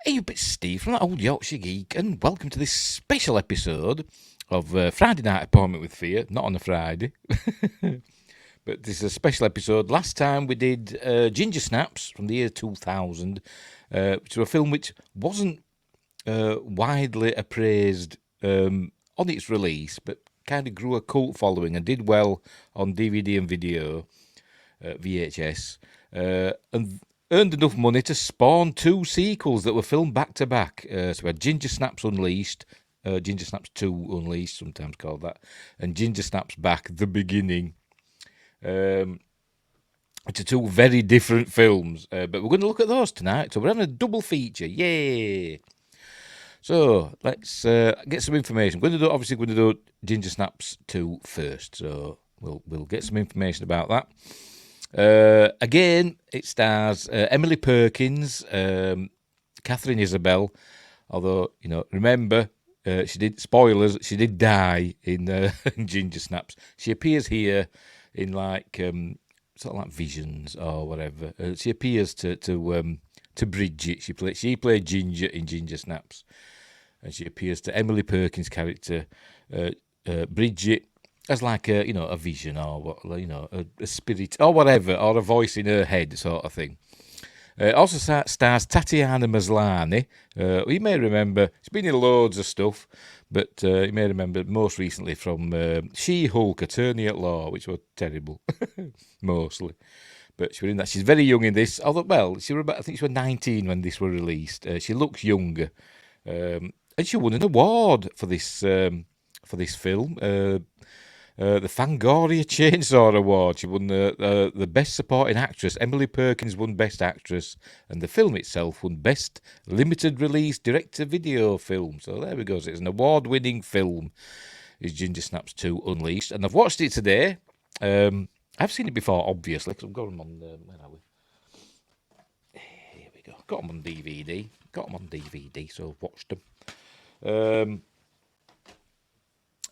Hey, it's Steve from that old Yorkshire Geek, and welcome to this special episode of Friday Night Appointment with Fear. Not on a Friday, but this is a special episode. Last time we did Ginger Snaps from the year 2000, which was a film which wasn't widely appraised on its release, but kind of grew a cult following and did well on DVD and video, VHS, and earned enough money to spawn two sequels that were filmed back to back. So we had Ginger Snaps Unleashed, Ginger Snaps 2 Unleashed, sometimes called that, and Ginger Snaps Back, The Beginning. Which are two very different films, but we're going to look at those tonight. So we're having a double feature, yay! So let's get some information. We're going to do Ginger Snaps 2 first. So we'll get some information about that. Again, it stars Emily Perkins, Katherine Isabelle. Although, remember, she did die in Ginger Snaps. She appears here in sort of like visions or whatever. She appears to Bridget. She played Ginger in Ginger Snaps, and she appears to Emily Perkins' character, Bridget, as like a vision or what, a spirit or whatever, or a voice in her head sort of thing. Also stars Tatiana Maslany. You may remember, she's been in loads of stuff, but you may remember most recently from She-Hulk, Attorney at Law, which was terrible, mostly. But she was in that. She's very young in this. Although, I think she was 19 when this was released. She looks younger, and she won an award for this film. The Fangoria Chainsaw Award. She won the Best Supporting Actress. Emily Perkins won Best Actress, and the film itself won Best Limited Release Direct-to-Video Film. So there we go. So it's an award-winning film. Is Ginger Snaps 2 Unleashed, and I've watched it today. I've seen it before, obviously, because I've got them on. Where are we? Here we go. Got them on DVD. So I've watched them.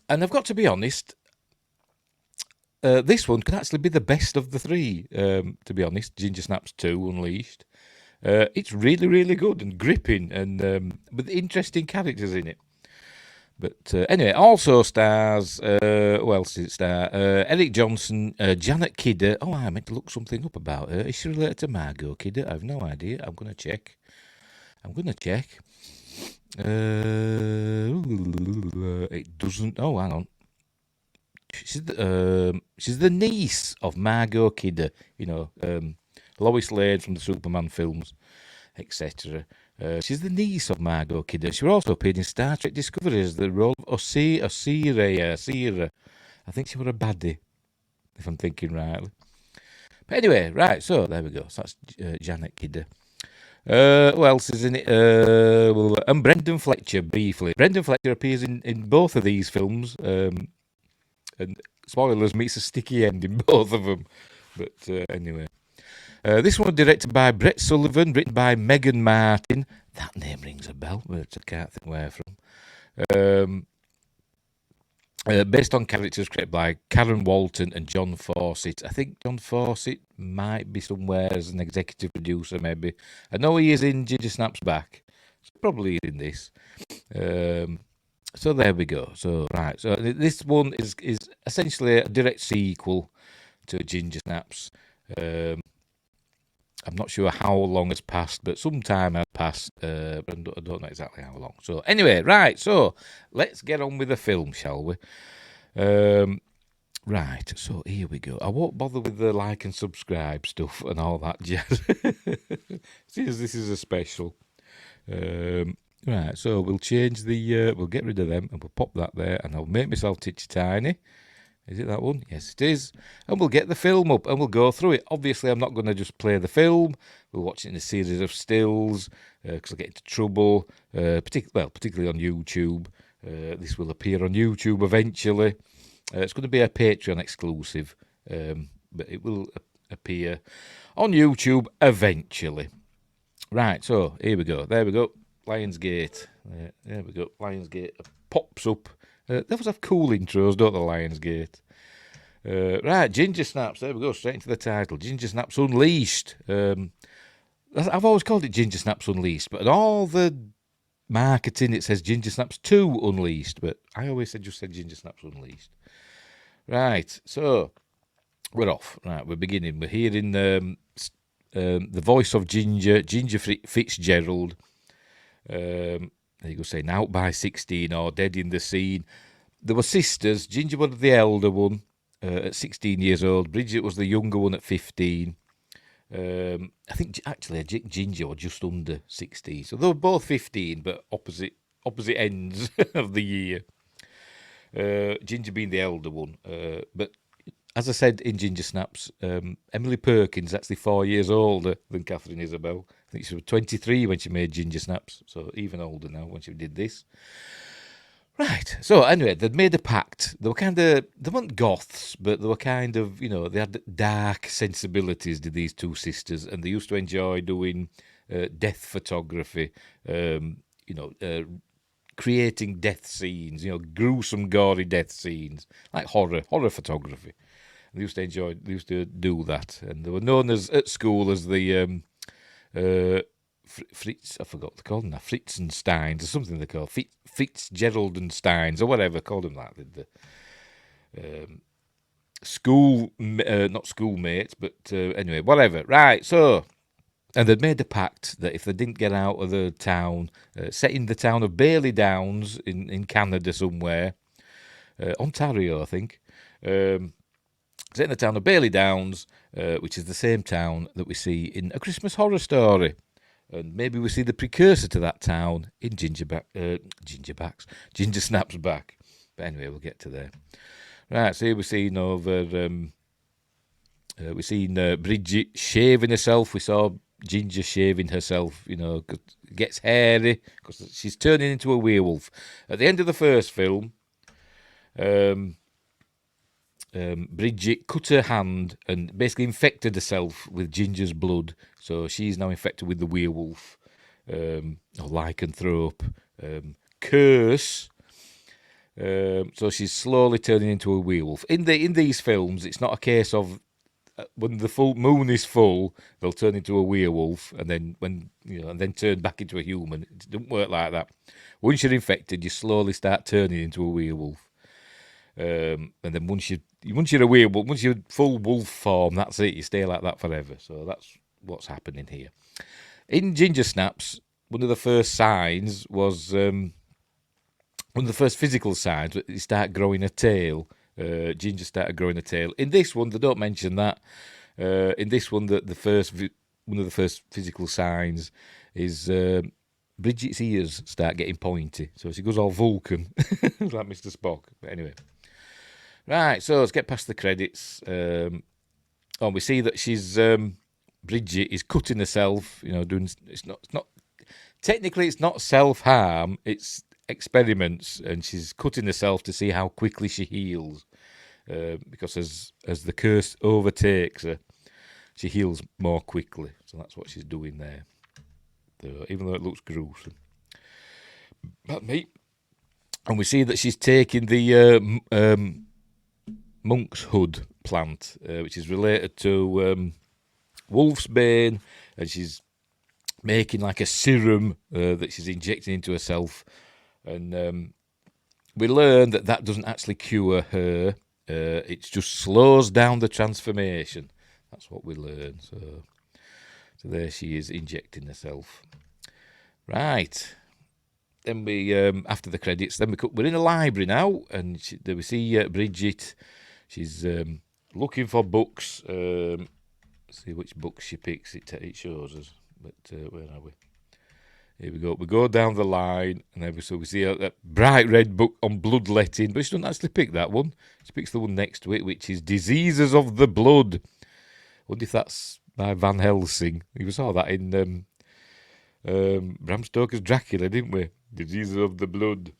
And I've got to be honest. This one could actually be the best of the three, to be honest. Ginger Snaps 2 Unleashed. It's really, really good and gripping, and with interesting characters in it. But anyway, also stars, who else did it star? Eric Johnson, Janet Kidder. Oh, I meant to look something up about her. Is she related to Margot Kidder? I have no idea. I'm going to check. It doesn't. Oh, hang on. She's the niece of Margot Kidder, Lois Lane from the Superman films, etc. She's the niece of Margot Kidder. She also appeared in Star Trek Discovery as the role of Osira. I think she was a baddie, if I'm thinking rightly. But anyway, right, so there we go. So that's Janet Kidder. Who else is in it? And Brendan Fletcher, briefly. Brendan Fletcher appears in both of these films. And spoilers, meets a sticky end in both of them. But anyway. This one was directed by Brett Sullivan, written by Megan Martin. That name rings a bell, but I can't think where from. Based on characters created by Karen Walton and John Fawcett. I think John Fawcett might be somewhere as an executive producer, maybe. I know he is in Ginger Snaps Back. So probably in this. So there we go. So right. So this one is essentially a direct sequel to Ginger Snaps. I'm not sure how long has passed, but some time has passed. But I don't know exactly how long. So anyway, right. So let's get on with the film, shall we? Right. So here we go. I won't bother with the like and subscribe stuff and all that jazz. Since this is a special. Right, so we'll change we'll get rid of them and we'll pop that there, and I'll make myself titchy tiny. Is it that one? Yes, it is. And we'll get the film up and we'll go through it. Obviously, I'm not going to just play the film. We'll watch it in a series of stills because I'll get into trouble, particularly on YouTube. This will appear on YouTube eventually. It's going to be a Patreon exclusive, but it will appear on YouTube eventually. Right, so here we go. There we go. Lionsgate. There we go. Lionsgate pops up. They always have cool intros, don't they, Lionsgate? Right, Ginger Snaps. There we go. Straight into the title. Ginger Snaps Unleashed. I've always called it Ginger Snaps Unleashed, but in all the marketing it says Ginger Snaps 2 Unleashed, but I always just said Ginger Snaps Unleashed. Right, so we're off. Right, we're beginning. We're hearing the voice of Ginger Fitzgerald. There you go, saying out by 16 or dead in the scene. There were sisters. Ginger was the elder one at 16 years old. Bridget was the younger one at 15. I think actually Ginger was just under 16. So they were both 15, but opposite ends of the year. Ginger being the elder one. But as I said in Ginger Snaps, Emily Perkins actually 4 years older than Katherine Isabelle. I think she was 23 when she made Ginger Snaps, so even older now when she did this. Right, so anyway, they'd made a pact. They weren't goths, but they were kind of, they had dark sensibilities, did these two sisters, and they used to enjoy doing death photography, creating death scenes, gruesome, gory death scenes, like horror photography. They used to do that, and they were known at school as the Fritz, I forgot what they called them now, Fritzensteins or something they called, Fitzgeraldensteins or whatever, called them that. The school, not schoolmates, but anyway, whatever. Right, so, and they'd made a pact that if they didn't get out of the town, set in the town of Bailey Downs in Canada somewhere, Ontario, I think, set in the town of Bailey Downs, which is the same town that we see in A Christmas Horror Story. And maybe we see the precursor to that town in Ginger Snaps Back. But anyway, we'll get to there. Right, so here we're seeing Bridget shaving herself. We saw Ginger shaving herself, cause it gets hairy because she's turning into a werewolf. At the end of the first film, Bridget cut her hand and basically infected herself with Ginger's blood. So she's now infected with the werewolf, or lycanthrope, curse. So she's slowly turning into a werewolf. In these films, it's not a case of when the full moon is full, they'll turn into a werewolf, and then and then turn back into a human. It doesn't work like that. Once you're infected, you slowly start turning into a werewolf. And then once you're a werewolf, once you're full wolf form, that's it. You stay like that forever. So that's what's happening here. In Ginger Snaps, one of the first signs was one of the first physical signs. You start growing a tail. Ginger started growing a tail. In this one, they don't mention that. In this one, one of the first physical signs is Bridget's ears start getting pointy. So she goes all Vulcan, like Mr. Spock. But anyway. Right, so let's get past the credits. We see that she's Bridget is cutting herself. Doing it's not technically it's not self-harm. It's experiments, and she's cutting herself to see how quickly she heals. Because as the curse overtakes her, she heals more quickly. So that's what she's doing there. Even though it looks gruesome. But me, and we see that she's taking the monk's hood plant, which is related to wolf's bane, and she's making like a serum that she's injecting into herself, and we learn that doesn't actually cure her. It just slows down the transformation. That's what we learn. So there she is injecting herself. Right. Then we, after the credits, we're in a library now, and we see Bridget. She's looking for books. See which books she picks. It shows us. But where are we? Here we go. We go down the line, and then we see a bright red book on bloodletting, but she doesn't actually pick that one. She picks the one next to it, which is Diseases of the Blood. I wonder if that's by Van Helsing. We saw that in Bram Stoker's Dracula, didn't we? Diseases of the Blood.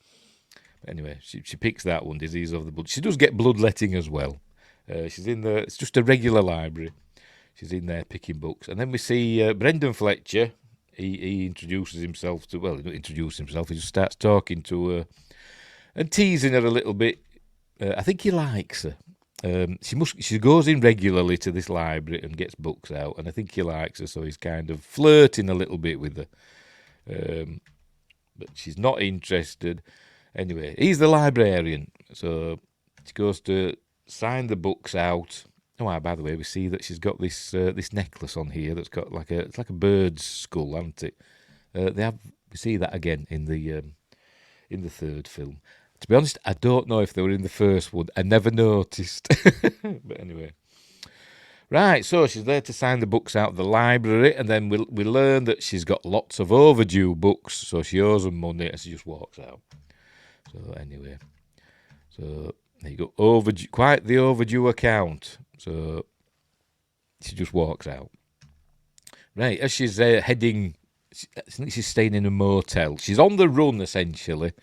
But anyway, she picks that one, Diseases of the Blood. She does get bloodletting as well. She's in there. It's just a regular library. She's in there picking books. And then we see Brendan Fletcher. He introduces himself to, well, he doesn't introduce himself, he just starts talking to her and teasing her a little bit. I think he likes her. She goes in regularly to this library and gets books out, and I think he likes her, so he's kind of flirting a little bit with her. But she's not interested. Anyway, he's the librarian, so she goes to sign the books out. Oh, by the way, we see that she's got this this necklace on here that's got it's like a bird's skull, hasn't it? We see that again in the third film. To be honest, I don't know if they were in the first one. I never noticed. But anyway. Right, so she's there to sign the books out of the library, and then we learn that she's got lots of overdue books, so she owes them money, and she just walks out. So anyway, so there you go, overdue, quite the overdue account. So she just walks out. Right, as she's heading, I think she's staying in a motel. She's on the run, essentially.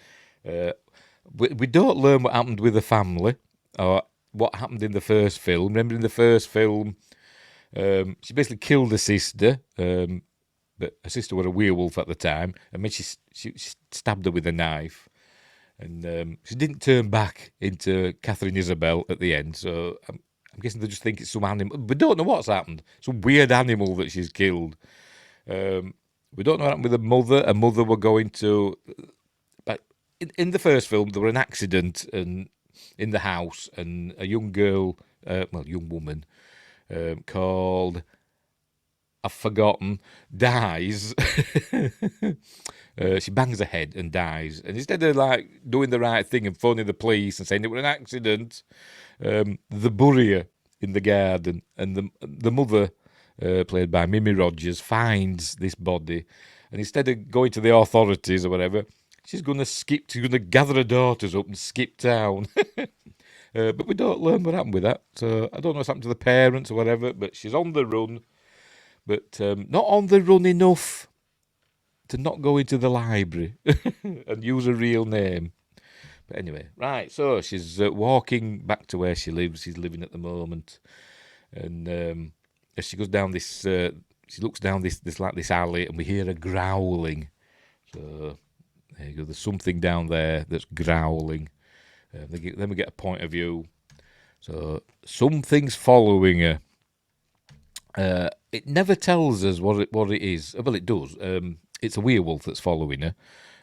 We don't learn what happened with the family, or what happened in the first film. Remember in the first film, she basically killed her sister, but her sister was a werewolf at the time. I mean, she stabbed her with a knife, and she didn't turn back into Katherine Isabelle at the end, so I'm guessing they just think it's some animal. We don't know what's happened. Some weird animal that she's killed. We don't know what happened with her mother. Her mother were going to... But in the first film, there was an accident in the house, and a young girl, young woman, called... I've forgotten, dies. She bangs her head and dies. And instead of doing the right thing and phoning the police and saying it was an accident, they bury her in the garden. And the mother, played by Mimi Rogers, finds this body. And instead of going to the authorities or whatever, she's going to gather her daughters up and skip town. But we don't learn what happened with that. So I don't know what's happened to the parents or whatever, but she's on the run. But not on the run enough to not go into the library and use a real name. But anyway, right, so she's walking back to where she lives. She's living at the moment. And as she goes down this, she looks down this alley, and we hear her growling. So there you go, there's something down there that's growling. Then we get a point of view. So something's following her. It never tells us what it is. Well, it does. It's a werewolf that's following her.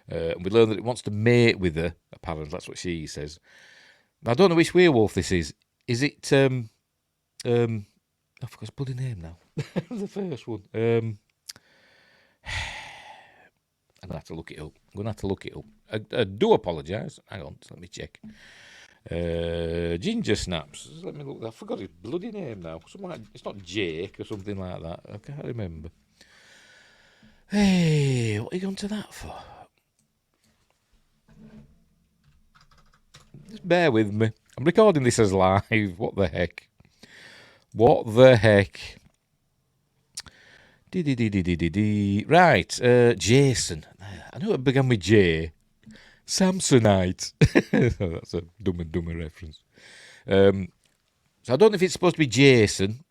And we learn that it wants to mate with her. Apparently, that's what she says. I don't know which werewolf this is. Is it? I forgot his bloody name now. The first one. I'm gonna have to look it up. I do apologise. Hang on, let me check. Ginger Snaps. Let me look. I forgot his bloody name now. It's not Jake or something like that. I can't remember. Hey, what are you going to that for? Just bear with me. I'm recording this as live. What the heck? Right, Jason. I knew it began with J. Samsonite. That's a Dumb and Dumber reference. So I don't know if it's supposed to be Jason,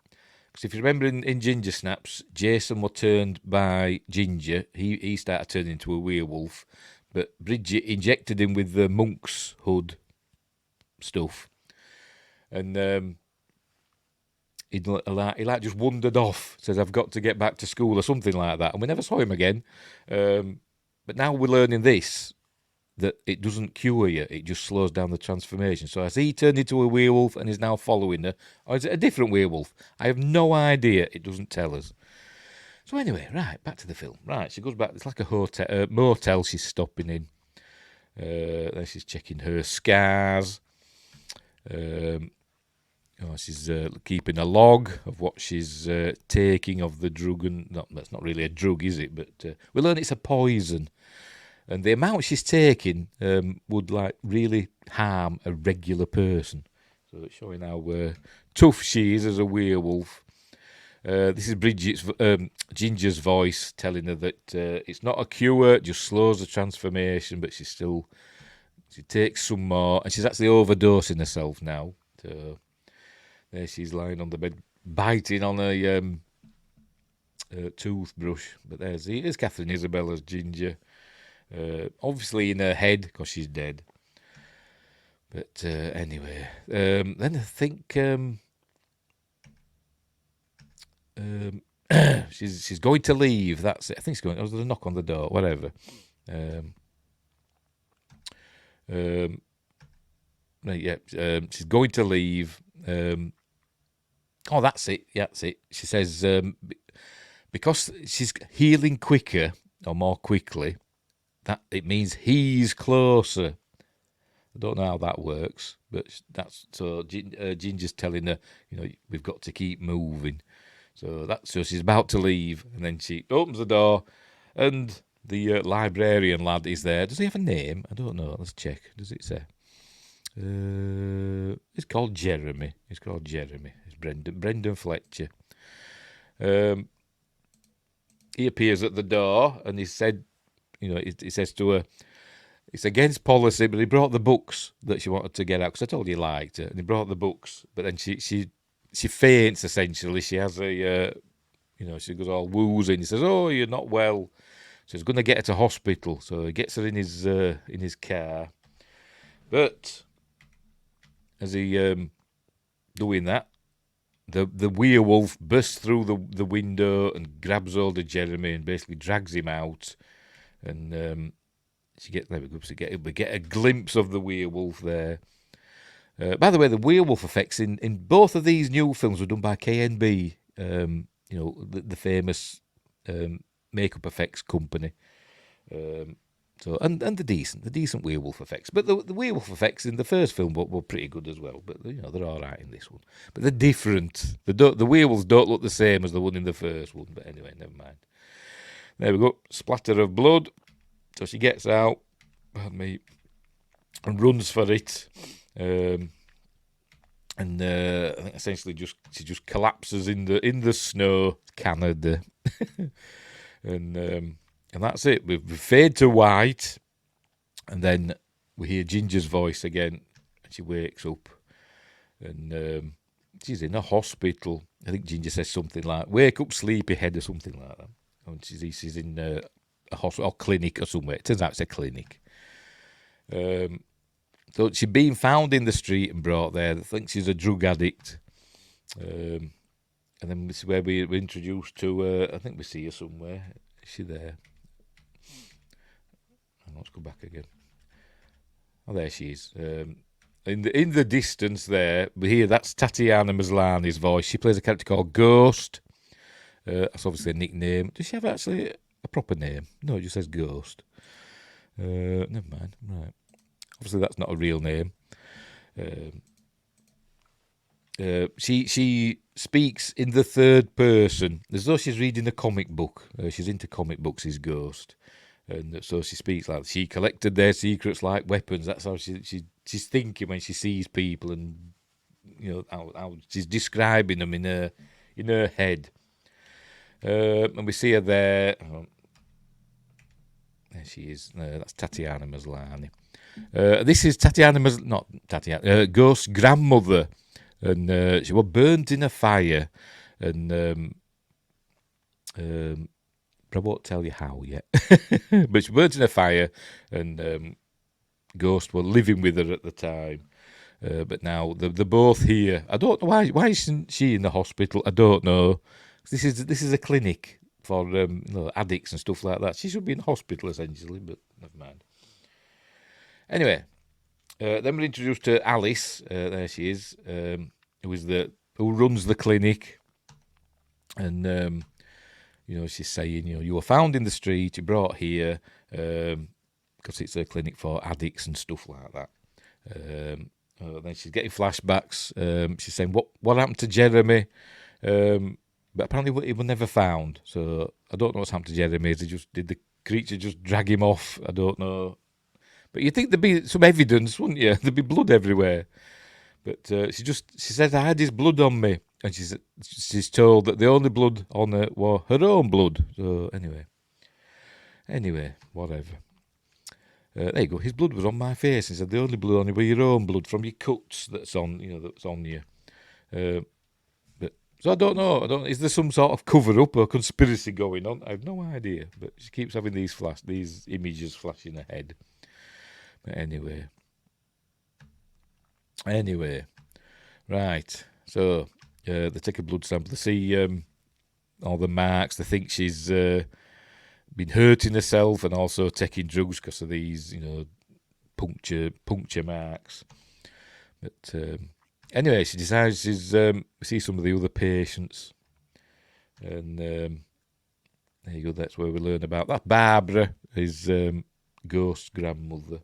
because if you remember in Ginger Snaps, Jason was turned by Ginger. He started turning into a werewolf, but Bridget injected him with the monk's hood stuff, and he just wandered off. Says, "I've got to get back to school," or something like that, and we never saw him again. But now we're learning this, that it doesn't cure you, it just slows down the transformation. So has he turned into a werewolf and is now following her? Or is it a different werewolf? I have no idea. It doesn't tell us. So anyway, right, back to the film. Right, she goes back. It's like a motel she's stopping in. Then she's checking her scars. She's keeping a log of what she's taking of the drug. That's not really a drug, is it? But we learn it's a poison. And the amount she's taking would really harm a regular person. So it's showing how tough she is as a werewolf. This is Ginger's voice telling her that it's not a cure, it just slows the transformation, but she takes some more, and she's actually overdosing herself now. So there she's lying on the bed, biting on a toothbrush. But here's Katherine Isabelle as Ginger. Obviously in her head, because she's dead. But anyway, then I think she's going to leave. That's it. I think she's going. There's a knock on the door. Whatever. Right, yeah. She's going to leave. Oh, that's it. Yeah, that's it. She says because she's healing quicker or more quickly, that it means he's closer. I don't know how that works, but that's so. Ginger's telling her, we've got to keep moving. So she's about to leave, and then she opens the door, and the librarian lad is there. Does he have a name? I don't know. Let's check. Does it say? It's called Jeremy. It's Brendan Fletcher. He appears at the door, and he said, he says to her, it's against policy, but he brought the books that she wanted to get out, because I told you he liked her, and he brought the books, but then she faints, essentially. She has a, she goes all woozing. He says, oh, you're not well. So he's going to get her to hospital. So he gets her in his car. But as he doing that, the werewolf bursts through the window and grabs hold of Jeremy and basically drags him out. And we get a glimpse of the werewolf there. By the way, the werewolf effects in both of these new films were done by KNB, the famous makeup effects company. And the decent werewolf effects. But the werewolf effects in the first film were pretty good as well. But they're all right in this one. But they're different. The werewolves don't look the same as the one in the first one. But anyway, never mind. There we go. Splatter of blood. So she gets out, and runs for it. I think essentially she just collapses in the snow, Canada, and that's it. We fade to white, and then we hear Ginger's voice again, and she wakes up, and she's in a hospital. I think Ginger says something like "Wake up, sleepyhead" or something like that. And she's in a hospital or clinic or somewhere. It turns out it's a clinic. So she's been found in the street and brought there. They think she's a drug addict. And then this is where we're introduced to, I think we see her somewhere. Is she there? Let's go back again. Oh, there she is. In the distance there, we hear that's Tatiana Maslany's voice. She plays a character called Ghost. That's obviously a nickname. Does she have actually a proper name? No, it just says Ghost. Never mind. Right. Obviously, that's not a real name. She speaks in the third person, as though she's reading a comic book. She's into comic books, is Ghost. And so she speaks like she collected their secrets like weapons. That's how she's thinking when she sees people, and how she's describing them in her head. And we see her there. There she is. That's Tatiana Maslany. This is Ghost's grandmother, and she was burnt in a fire, and I won't tell you how yet. But she burnt in a fire, and Ghost were living with her at the time. But now they're both here. I don't know why isn't she in the hospital? I don't know. This is a clinic for addicts and stuff like that. She should be in hospital essentially, but never mind. Anyway, then we're introduced to Alice. There she is, who runs the clinic, and she's saying, you were found in the street, you brought here, because it's a clinic for addicts and stuff like that. Then she's getting flashbacks. She's saying, what happened to Jeremy? But apparently he was never found. So I don't know what's happened to Jeremy. Did the creature just drag him off? I don't know. But you'd think there'd be some evidence, wouldn't you? There'd be blood everywhere. But she said, I had his blood on me. And she's told that the only blood on her was her own blood. So anyway, whatever. There you go. His blood was on my face. He said the only blood on you was your own blood from your cuts that's on you. But so I don't know. Is there some sort of cover up or conspiracy going on? I have no idea. But she keeps having these images flash in her head. But anyway, Anyway, right. So they take a blood sample. They see all the marks. They think she's been hurting herself and also taking drugs because of these, puncture marks. But anyway, she decides she's see some of the other patients, and there you go. That's where we learn about that. Barbara, his ghost grandmother,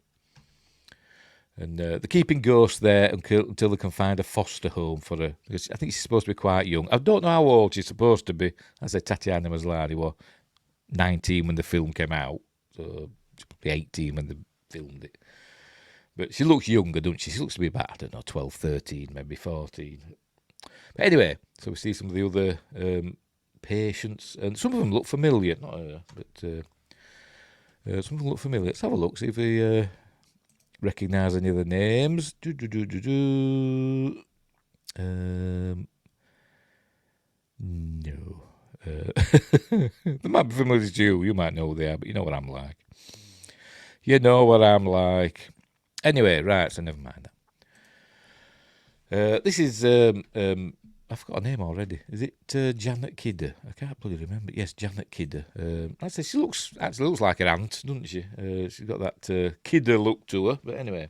and they're keeping Ghost there until they can find a foster home for her. Because I think she's supposed to be quite young. I don't know how old she's supposed to be. I say Tatiana Maslany was 19 when the film came out, so she's probably 18 when they filmed it. But she looks younger, doesn't she? She looks to be about, I don't know, 12, 13, maybe 14. But anyway, so we see some of the other patients, and some of them look familiar. Not her, but some of them look familiar. Let's have a look, see if we recognise any of the names. No. They might be familiar to you. You might know who they are, but you know what I'm like. You know what I'm like. Anyway, right, so never mind that. This is, I forgot her name already. Is it Janet Kidder? I can't bloody remember. Yes, Janet Kidder. I say she actually looks like her aunt, doesn't she? She's got that Kidder look to her. But anyway,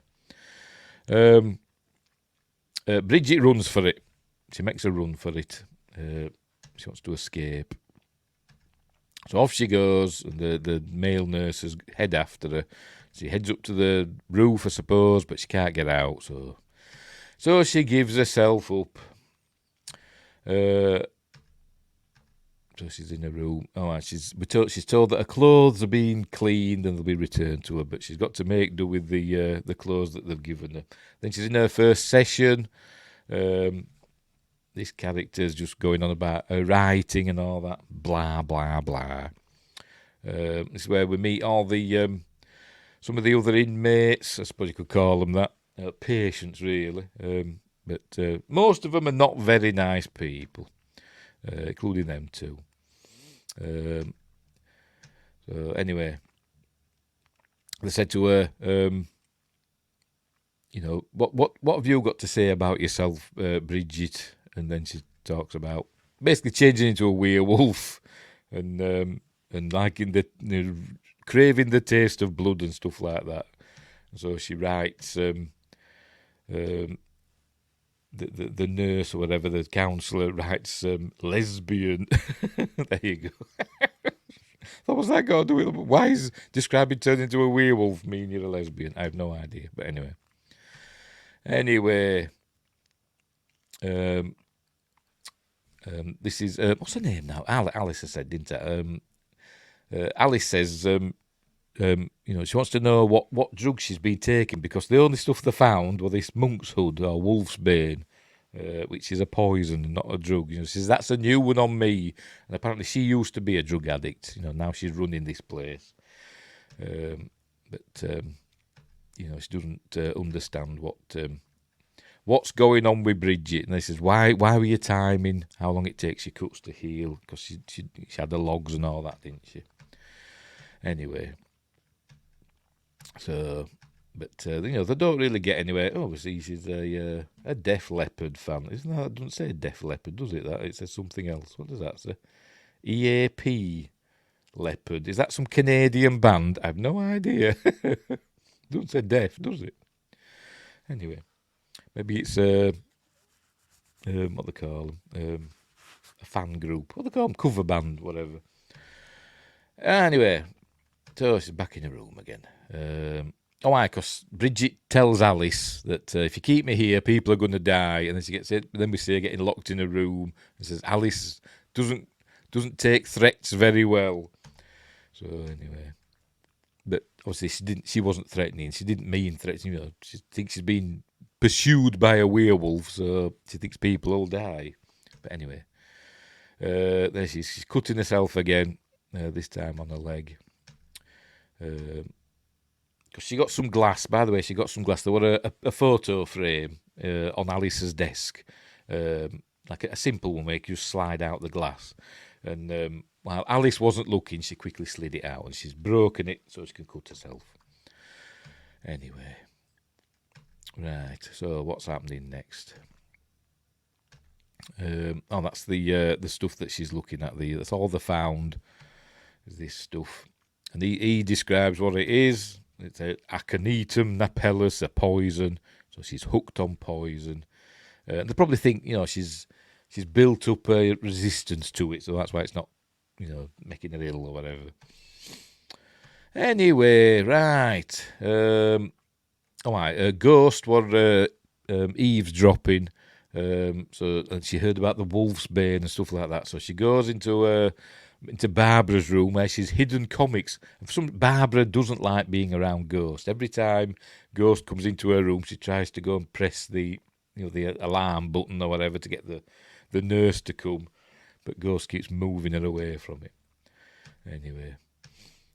Bridget runs for it. She makes a run for it. She wants to escape. So off she goes, and the male nurses head after her. She heads up to the roof, I suppose, but she can't get out. So she gives herself up. So she's in a room. Oh, she's told that her clothes are being cleaned and they'll be returned to her, but she's got to make do with the clothes that they've given her. Then she's in her first session. This character's just going on about her writing and all that, blah blah blah. This is where we meet all the some of the other inmates. I suppose you could call them that, patients really. But most of them are not very nice people, including them too. So anyway, they said to her, what have you got to say about yourself, Bridget? And then she talks about basically changing into a werewolf and liking craving the taste of blood and stuff like that. So she writes, the nurse or whatever, the counsellor writes lesbian. There you go. What was that got to do with it? Why is describing turning into a werewolf mean you're a lesbian? I have no idea. But anyway. This is what's her name now? Alice, I said, didn't I? Alice says, she wants to know what drugs she's been taking, because the only stuff they found was this monk's hood or wolf's bane, which is a poison and not a drug. She says that's a new one on me, and apparently she used to be a drug addict. Now she's running this place, but she doesn't understand what's going on with Bridget. And they says, why were you timing how long it takes your cuts to heal? Because she had the logs and all that, didn't she? Anyway, so, but they don't really get anywhere. Oh, see, she's a Def Leppard fan. Isn't that? It doesn't say Def Leppard, does it? That it says something else. What does that say? EAP Leopard. Is that some Canadian band? I have no idea. Doesn't say Def, does it? Anyway. Maybe it's what they call them, a fan group. What they call them, cover band, whatever. Anyway, so she's back in the room again. Because Bridget tells Alice that if you keep me here, people are going to die. And then she gets it. Then we see her getting locked in a room. And says Alice doesn't take threats very well. So anyway, but obviously she wasn't threatening. She didn't mean threatening. She thinks she's been pursued by a werewolf, so she thinks people will die. But anyway, there she's cutting herself again, this time on her leg. Because she got some glass, by the way, there was a photo frame on Alice's desk, like a simple one where you just slide out the glass. And while Alice wasn't looking, she quickly slid it out, and she's broken it so she can cut herself. Anyway. Right, so what's happening next? That's the stuff that she's looking at. That's all they found is this stuff, and he describes what it is. It's a Aconitum napellus, a poison. So she's hooked on poison. They probably think she's built up a resistance to it, so that's why it's not making her ill or whatever. Anyway, right. A ghost were eavesdropping. And she heard about the wolf's bane and stuff like that. So she goes into Barbara's room where she's hidden comics. And Barbara doesn't like being around Ghost. Every time Ghost comes into her room, she tries to go and press the alarm button or whatever to get the nurse to come, but Ghost keeps moving her away from it. Anyway.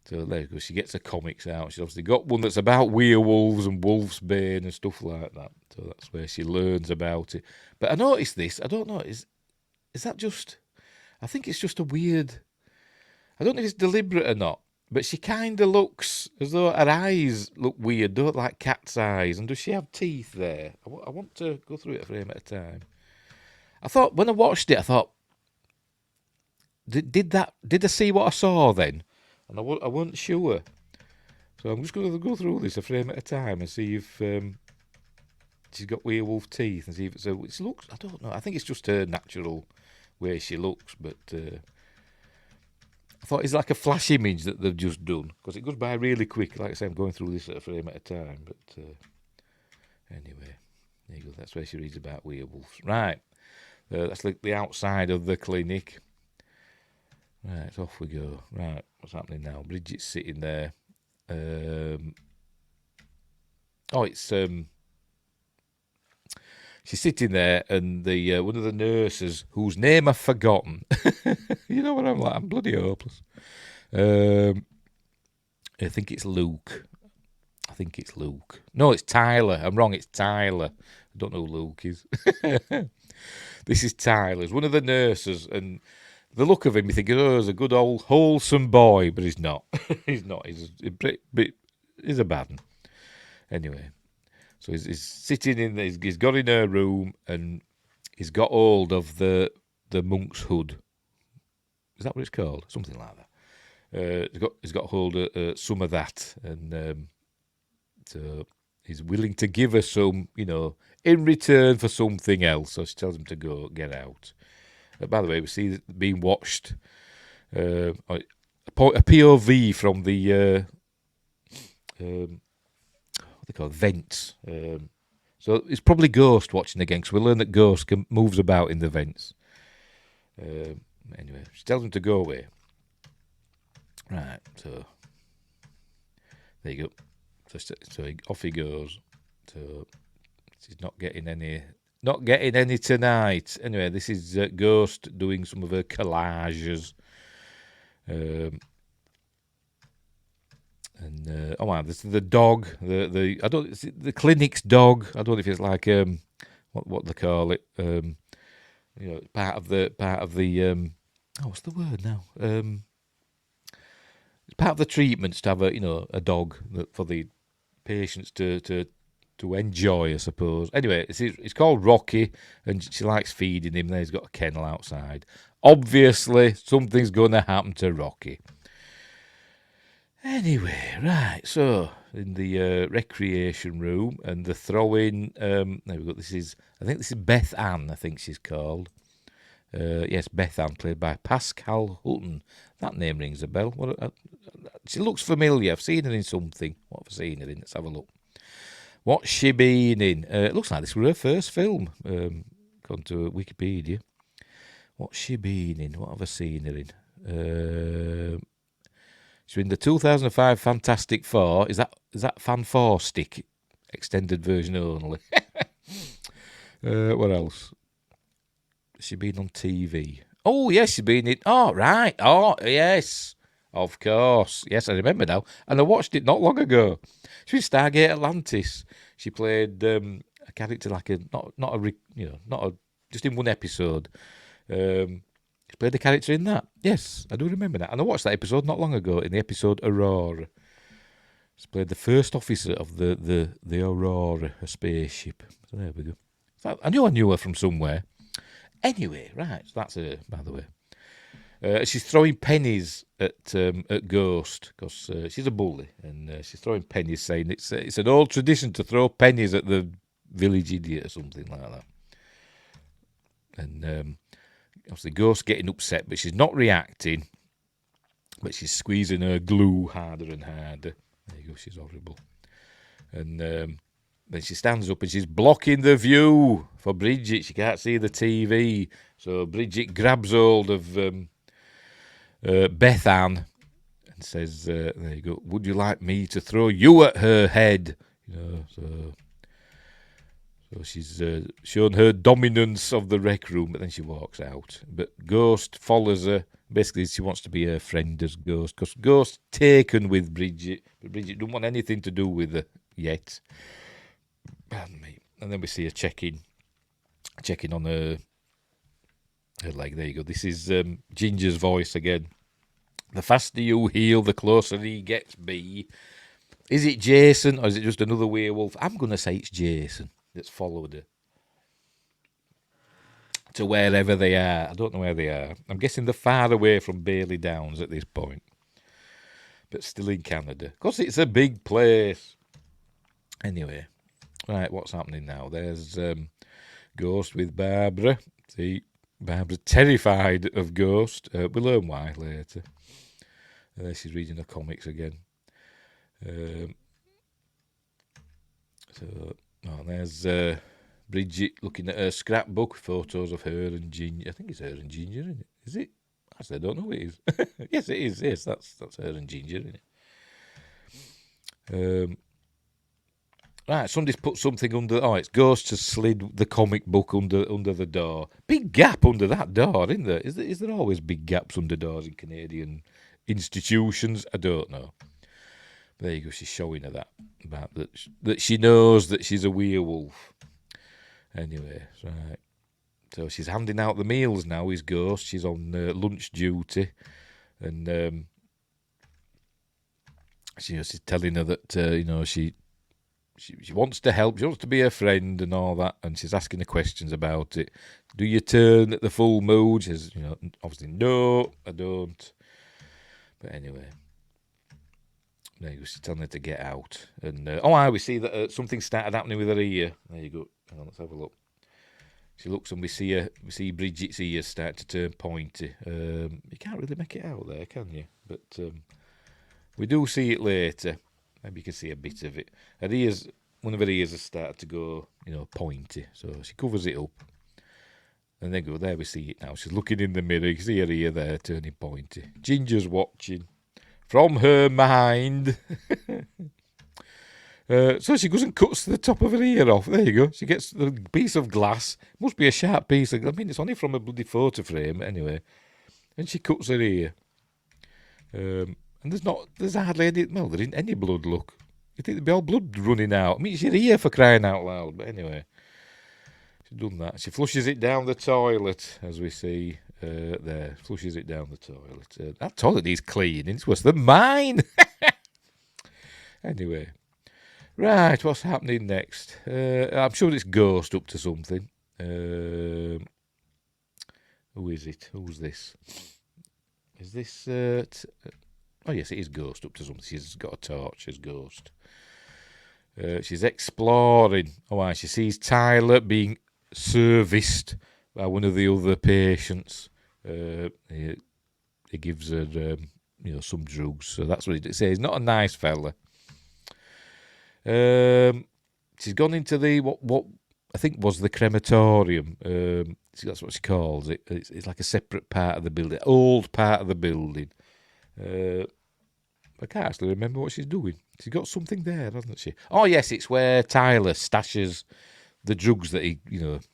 So there you go. She gets her comics out. She's obviously got one that's about werewolves and wolfsbane and stuff like that. So that's where she learns about it. But I noticed this. I don't know. Is that just? I think it's just a weird. I don't know if it's deliberate or not. But she kind of looks as though her eyes look weird, don't like cat's eyes. And does she have teeth there? I want to go through it a frame at a time. I thought when I watched it, I thought, did I see what I saw then? And I wasn't sure. So I'm just going to go through this a frame at a time and see if she's got werewolf teeth and see if it looks. I don't know. I think it's just her natural way she looks. But I thought it's like a flash image that they've just done because it goes by really quick. Like I say, I'm going through this at a frame at a time. But anyway, there you go. That's where she reads about werewolves. Right. That's like the outside of the clinic. Right, off we go. Right, what's happening now? Bridget's sitting there. She's sitting there, and the one of the nurses, whose name I've forgotten. You know what I'm like? I'm bloody hopeless. I think it's Luke. No, it's Tyler. I'm wrong. It's Tyler. I don't know who Luke is. This is Tyler. He's one of the nurses, and the look of him, you think, he's a good old wholesome boy, but he's not. He's not. He's a bad one. Anyway, so he's sitting in. He's got in her room, and he's got hold of the monk's hood. Is that what it's called? Something like that. He's got hold of some of that, and so he's willing to give her some, in return for something else. So she tells him to go get out. By the way, we see being watched a POV from the what they call vents. So it's probably Ghost watching again, because we learn that Ghost moves about in the vents. Anyway, she tells him to go away. Right, so there you go. So off he goes. So she's not getting any. Not getting any tonight. Anyway, this is Ghost doing some of her collages. This is the dog. The clinic's dog. I don't know if it's like what they call it. Part of the what's the word now? It's part of the treatments to have a dog for the patients to enjoy, I suppose. Anyway, it's called Rocky, and she likes feeding him. Then he's got a kennel outside. Obviously, something's going to happen to Rocky. Anyway, right, so in the recreation room, and they're throwing, there we go, I think this is Beth Ann, I think she's called. Yes, Beth Ann, played by Pascal Hutton. That name rings a bell. She looks familiar. I've seen her in something. What have I seen her in? Let's have a look. What's she been in? It looks like this was her first film, according to Wikipedia. What's she been in? What have I seen her in? She's in the 2005 Fantastic Four. Is that Fan-4-Stick? Extended version only. What else? Has she been on TV? Oh, yes, she's been in... Oh, right. Oh, yes. Of course. Yes, I remember now. And I watched it not long ago. She was Stargate Atlantis. She played a character like just in one episode. She played a character in that. Yes, I do remember that. And I watched that episode not long ago, in the episode Aurora. She's played the first officer of the Aurora, a spaceship. So there we go. I knew her from somewhere. Anyway, right, so that's her, by the way. She's throwing pennies at Ghost because she's a bully, and she's throwing pennies, saying it's an old tradition to throw pennies at the village idiot or something like that. And obviously, Ghost getting upset, but she's not reacting. But she's squeezing her glue harder and harder. There you go, she's horrible. And then she stands up and she's blocking the view for Bridget. She can't see the TV. So Bridget grabs hold of Beth Ann and says, there you go, would you like me to throw you at her head? So she's shown her dominance of the rec room, but then she walks out. But Ghost follows her. Basically, she wants to be her friend as Ghost, because Ghost's taken with Bridget, but Bridget doesn't want anything to do with her yet. Pardon me. And then we see her checking on her leg. There you go. This is Ginger's voice again. The faster you heal, the closer he gets B. Is it Jason, or is it just another werewolf? I'm going to say it's Jason that's followed her to wherever they are. I don't know where they are. I'm guessing they're far away from Bailey Downs at this point, but still in Canada, because it's a big place. Anyway, right, what's happening now? There's Ghost with Barbara. See, Barbara's terrified of Ghost. We'll learn why later. She's reading the comics again. There's Bridget looking at her scrapbook, photos of her and Ginger. I think it's her and Ginger, isn't it? Is it? Actually, I don't know who it is. Yes, it is. Yes, that's her and Ginger, isn't it? Right, somebody's put something under. Oh, it's Ghost has slid the comic book under the door. Big gap under that door, isn't there? Is there always big gaps under doors in Canadian institutions? I don't know. There you go. She's showing her that she knows that she's a werewolf. Anyway, right. So she's handing out the meals now. Is Ghost. She's on lunch duty, and she's telling her that she wants to help. She wants to be her friend and all that. And she's asking her questions about it. Do you turn at the full moon? She says, obviously no, I don't. But anyway. There you go. She's telling her to get out. And we see that something started happening with her ear. There you go. Hang on, let's have a look. She looks and we see Bridget's ears start to turn pointy. You can't really make it out there, can you? But we do see it later. Maybe you can see a bit of it. Her ears, one of her ears has started to go, pointy. So she covers it up. And then there we see it now. She's looking in the mirror. You can see her ear there turning pointy. Ginger's watching. From her mind. So she goes and cuts the top of her ear off. There you go. She gets the piece of glass. Must be a sharp piece of glass. I mean, it's only from a bloody photo frame anyway. And she cuts her ear. And there's hardly any, there isn't any blood, look. You think there'd be all blood running out. I mean, it's your ear for crying out loud. But anyway, she's done that. She flushes it down the toilet, as we see. There, flushes it down the toilet. That toilet needs cleaning. It's worse than mine. Anyway, right, what's happening next? I'm sure it's Ghost up to something. Who is it? Who's this? Is this? Oh yes, it is Ghost up to something. She's got a torch as Ghost. She's exploring. She sees Tyler being serviced by one of the other patients. He gives her, some drugs. So that's what it says. He's not a nice fella. She's gone into the what I think was the crematorium. That's what she calls it. It's like a separate part of the building, old part of the building. I can't actually remember what she's doing. She's got something there, hasn't she? Oh yes, it's where Tyler stashes the drugs that he,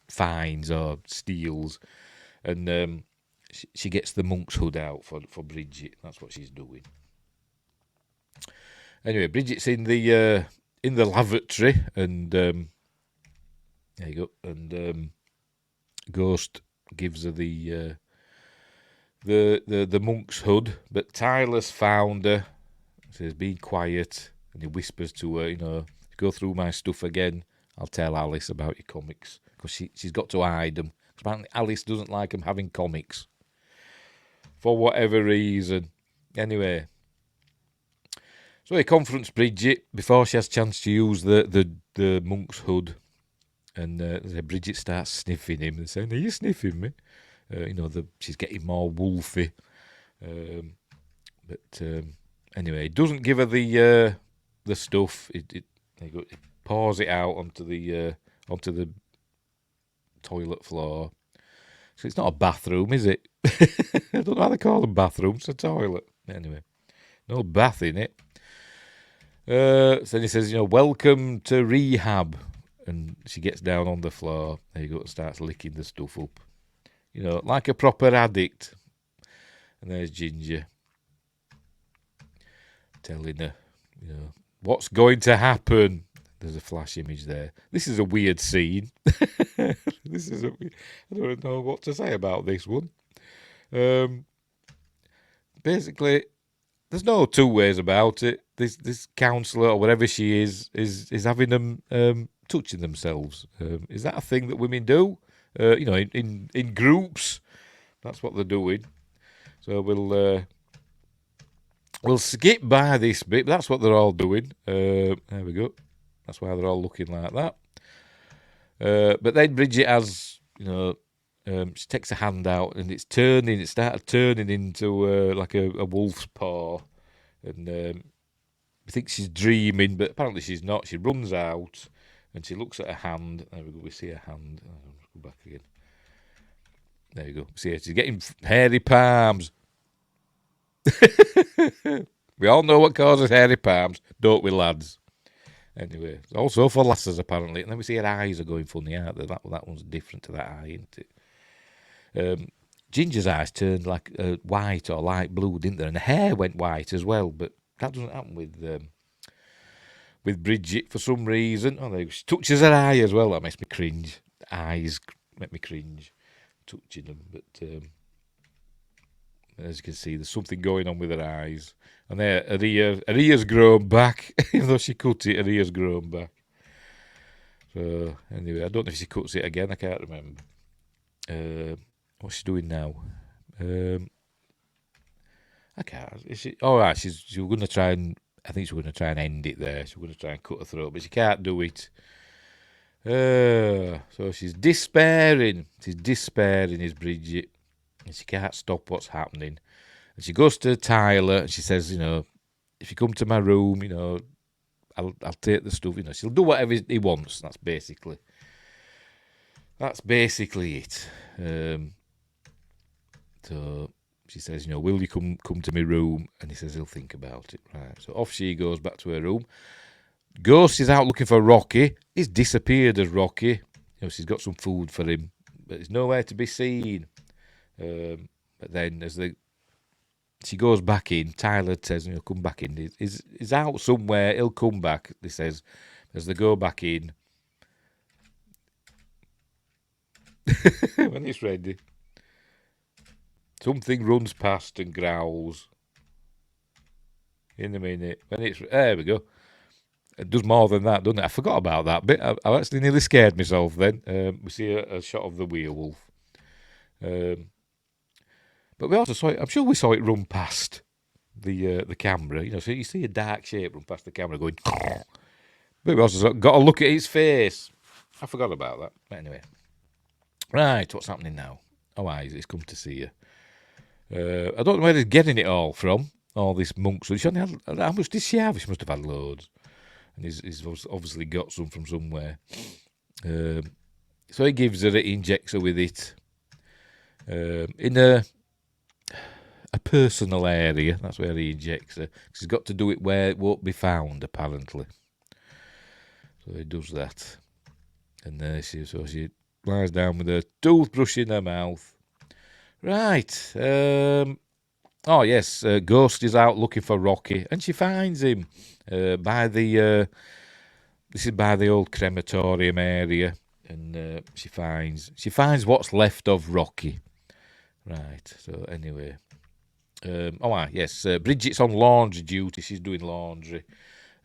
finds or steals, and she gets the monk's hood out for Bridget. That's what she's doing. Anyway, Bridget's in the lavatory, and there you go. And Ghost gives her the monk's hood, but Tyler's found her. Says, "Be quiet." and he whispers to her, go through my stuff again. I'll tell Alice about your comics, because she's got to hide them. Apparently Alice doesn't like them having comics for whatever reason. Anyway, so he confronts Bridget before she has a chance to use the monk's hood, and Bridget starts sniffing him and saying, "Are you sniffing me?" She's getting more wolfy. Anyway, he doesn't give her the stuff. It pours it out onto the toilet floor. So it's not a bathroom, is it? I don't know how they call them bathrooms. It's a toilet. Anyway, no bath in it. So then he says, welcome to rehab. And she gets down on the floor. There you go, and starts licking the stuff up. Like a proper addict. And there's Ginger telling her, what's going to happen. There's a flash image there. This is a weird scene. I don't know what to say about this one. Basically, there's no two ways about it. This counsellor or whatever she is having them touching themselves. Is that a thing that women do? In groups, that's what they're doing. So we'll skip by this bit. But that's what they're all doing. There we go. That's why they're all looking like that. But then Bridget has, she takes a hand out and it started turning into like a wolf's paw. And I think she's dreaming, but apparently she's not. She runs out and she looks at her hand. There we go, we see her hand. Let's go back again. There you go. See her, she's getting hairy palms. We all know what causes hairy palms, don't we, lads? Anyway, also for lasses, apparently. And then we see her eyes are going funny, aren't they? That one's different to that eye, isn't it? Ginger's eyes turned like white or light blue, didn't they? And the hair went white as well, but that doesn't happen with Bridget for some reason. Oh, she touches her eye as well. That makes me cringe. Eyes make me cringe, touching them. But as you can see, there's something going on with her eyes. And there, her ear's grown back. Even though she cut it, her ear's grown back. So, anyway, I don't know if she cuts it again. I can't remember. What's she doing now? I can't. Is she? Oh, right. She's going to try and. I think she's going to try and end it there. She's going to try and cut her throat, but she can't do it. So she's despairing. She's despairing, is Bridget. And she can't stop what's happening. And she goes to Tyler and she says, if you come to my room, I'll take the stuff. She'll do whatever he wants. That's basically it. So she says, will you come to my room? And he says he'll think about it. Right. So off she goes back to her room. Ghost is out looking for Rocky. He's disappeared as Rocky. She's got some food for him, but he's nowhere to be seen. But then she goes back in, Tyler says, come back in. He's out somewhere, he'll come back, he says, as they go back in. When it's ready. Something runs past and growls. In a minute. There we go. It does more than that, doesn't it? I forgot about that bit. I actually nearly scared myself then. We see a shot of the werewolf. But we also saw it, I'm sure we saw it run past the camera. So you see a dark shape run past the camera going... But we also got to look at his face. I forgot about that. But anyway. Right, what's happening now? Oh, he's come to see you. I don't know where he's getting it all from, all this monk. So how much did she have? She must have had loads. And he's obviously got some from somewhere. So he gives her it, he injects her with it. In a personal area, that's where he injects her. He's got to do it where it won't be found, apparently. So he does that. And she lies down with a toothbrush in her mouth. Right. Oh, yes. Ghost is out looking for Rocky, and she finds him by the... this is by the old crematorium area, and she finds what's left of Rocky. Right. So anyway, yes. Bridget's on laundry duty. She's doing laundry.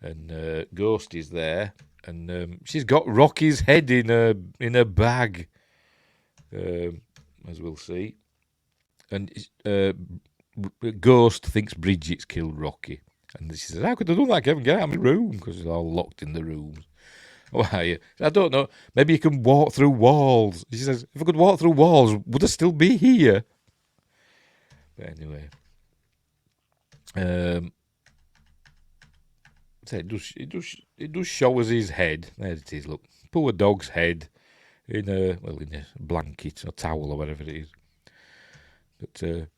and Ghost is there, and she's got Rocky's head in a bag, as we'll see. And Ghost thinks Bridget's killed Rocky. And she says, how could I do that, Kevin? Get out of my room, because it's all locked in the rooms. Why? I don't know. Maybe you can walk through walls. She says, if I could walk through walls, would I still be here? But anyway. So it does show us his head. There it is, look. Poor dog's head in a blanket or towel or whatever it is. But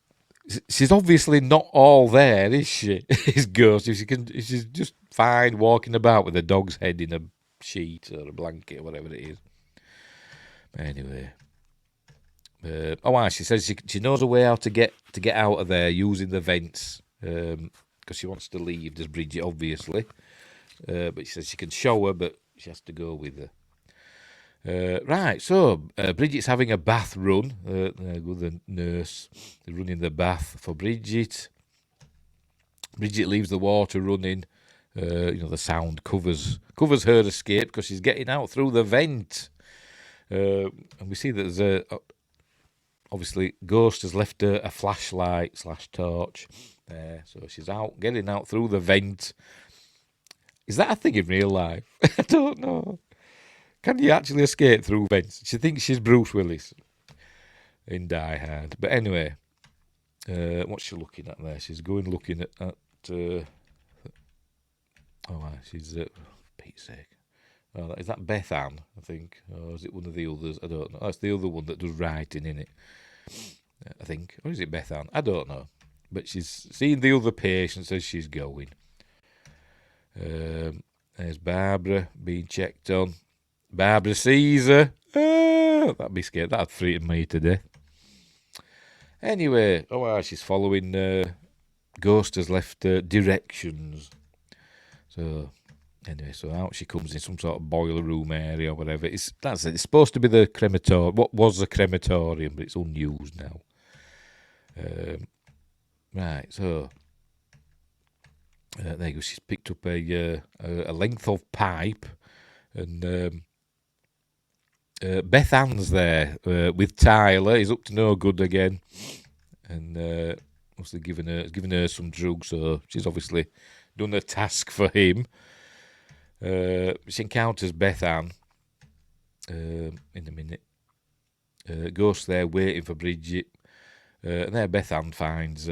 she's obviously not all there, is she? His ghost. She's just fine walking about with a dog's head in a sheet or a blanket or whatever it is. Anyway, she says she knows a way how to get out of there using the vents, because she wants to leave. Does Bridget, obviously, but she says she can show her, but she has to go with her. Right, so Bridget's having a bath run. There go the nurse. They're running the bath for Bridget. Bridget leaves the water running. The sound covers her escape because she's getting out through the vent. And we see that there's obviously Ghost has left a flashlight / torch there, so she's getting out through the vent. Is that a thing in real life? I don't know. Can you actually escape through vents? She thinks she's Bruce Willis in Die Hard. But anyway, what's she looking at there? She's looking at she's Pete's sake. Oh, is that Beth Ann, I think? Or is it one of the others? I don't know. That's the other one that does writing in it, I think. Or is it Beth Ann? I don't know. But she's seeing the other patients as she's going. There's Barbara being checked on. Barbara sees her. That'd be scary. That'd frighten me to death. Anyway, she's following. Ghost has left directions. So, anyway, so out she comes in some sort of boiler room area or whatever. It's supposed to be the crematorium. What was the crematorium, but it's unused now. Right, so there you go. She's picked up a length of pipe, and Beth Ann's there with Tyler. He's up to no good again, and must have given her some drugs. So she's obviously done a task for him. She encounters Beth Ann in a minute. Ghost there waiting for Bridget. And there Beth Ann finds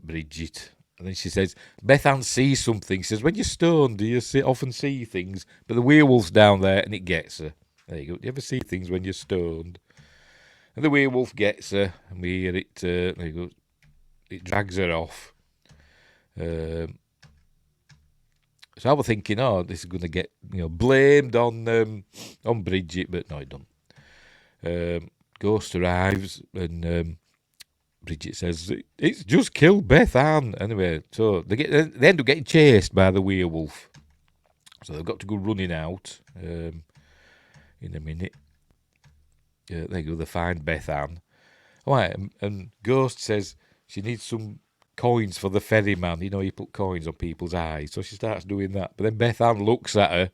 Bridget. And then she says, Beth Ann sees something. She says, when you're stoned, do you often see things? But the werewolf's down there and it gets her. There you go. Do you ever see things when you're stoned? And the werewolf gets her. And we hear it, there you go. It drags her off. So I was thinking, this is going to get blamed on Bridget, but no, it don't. Ghost arrives and Bridget says it's just killed Beth Ann. Anyway, so they end up getting chased by the werewolf. So they've got to go running out in a minute. There you go. They find Beth Ann. And Ghost says she needs some coins for the ferryman. You put coins on people's eyes. So she starts doing that. But then Beth Ann looks at her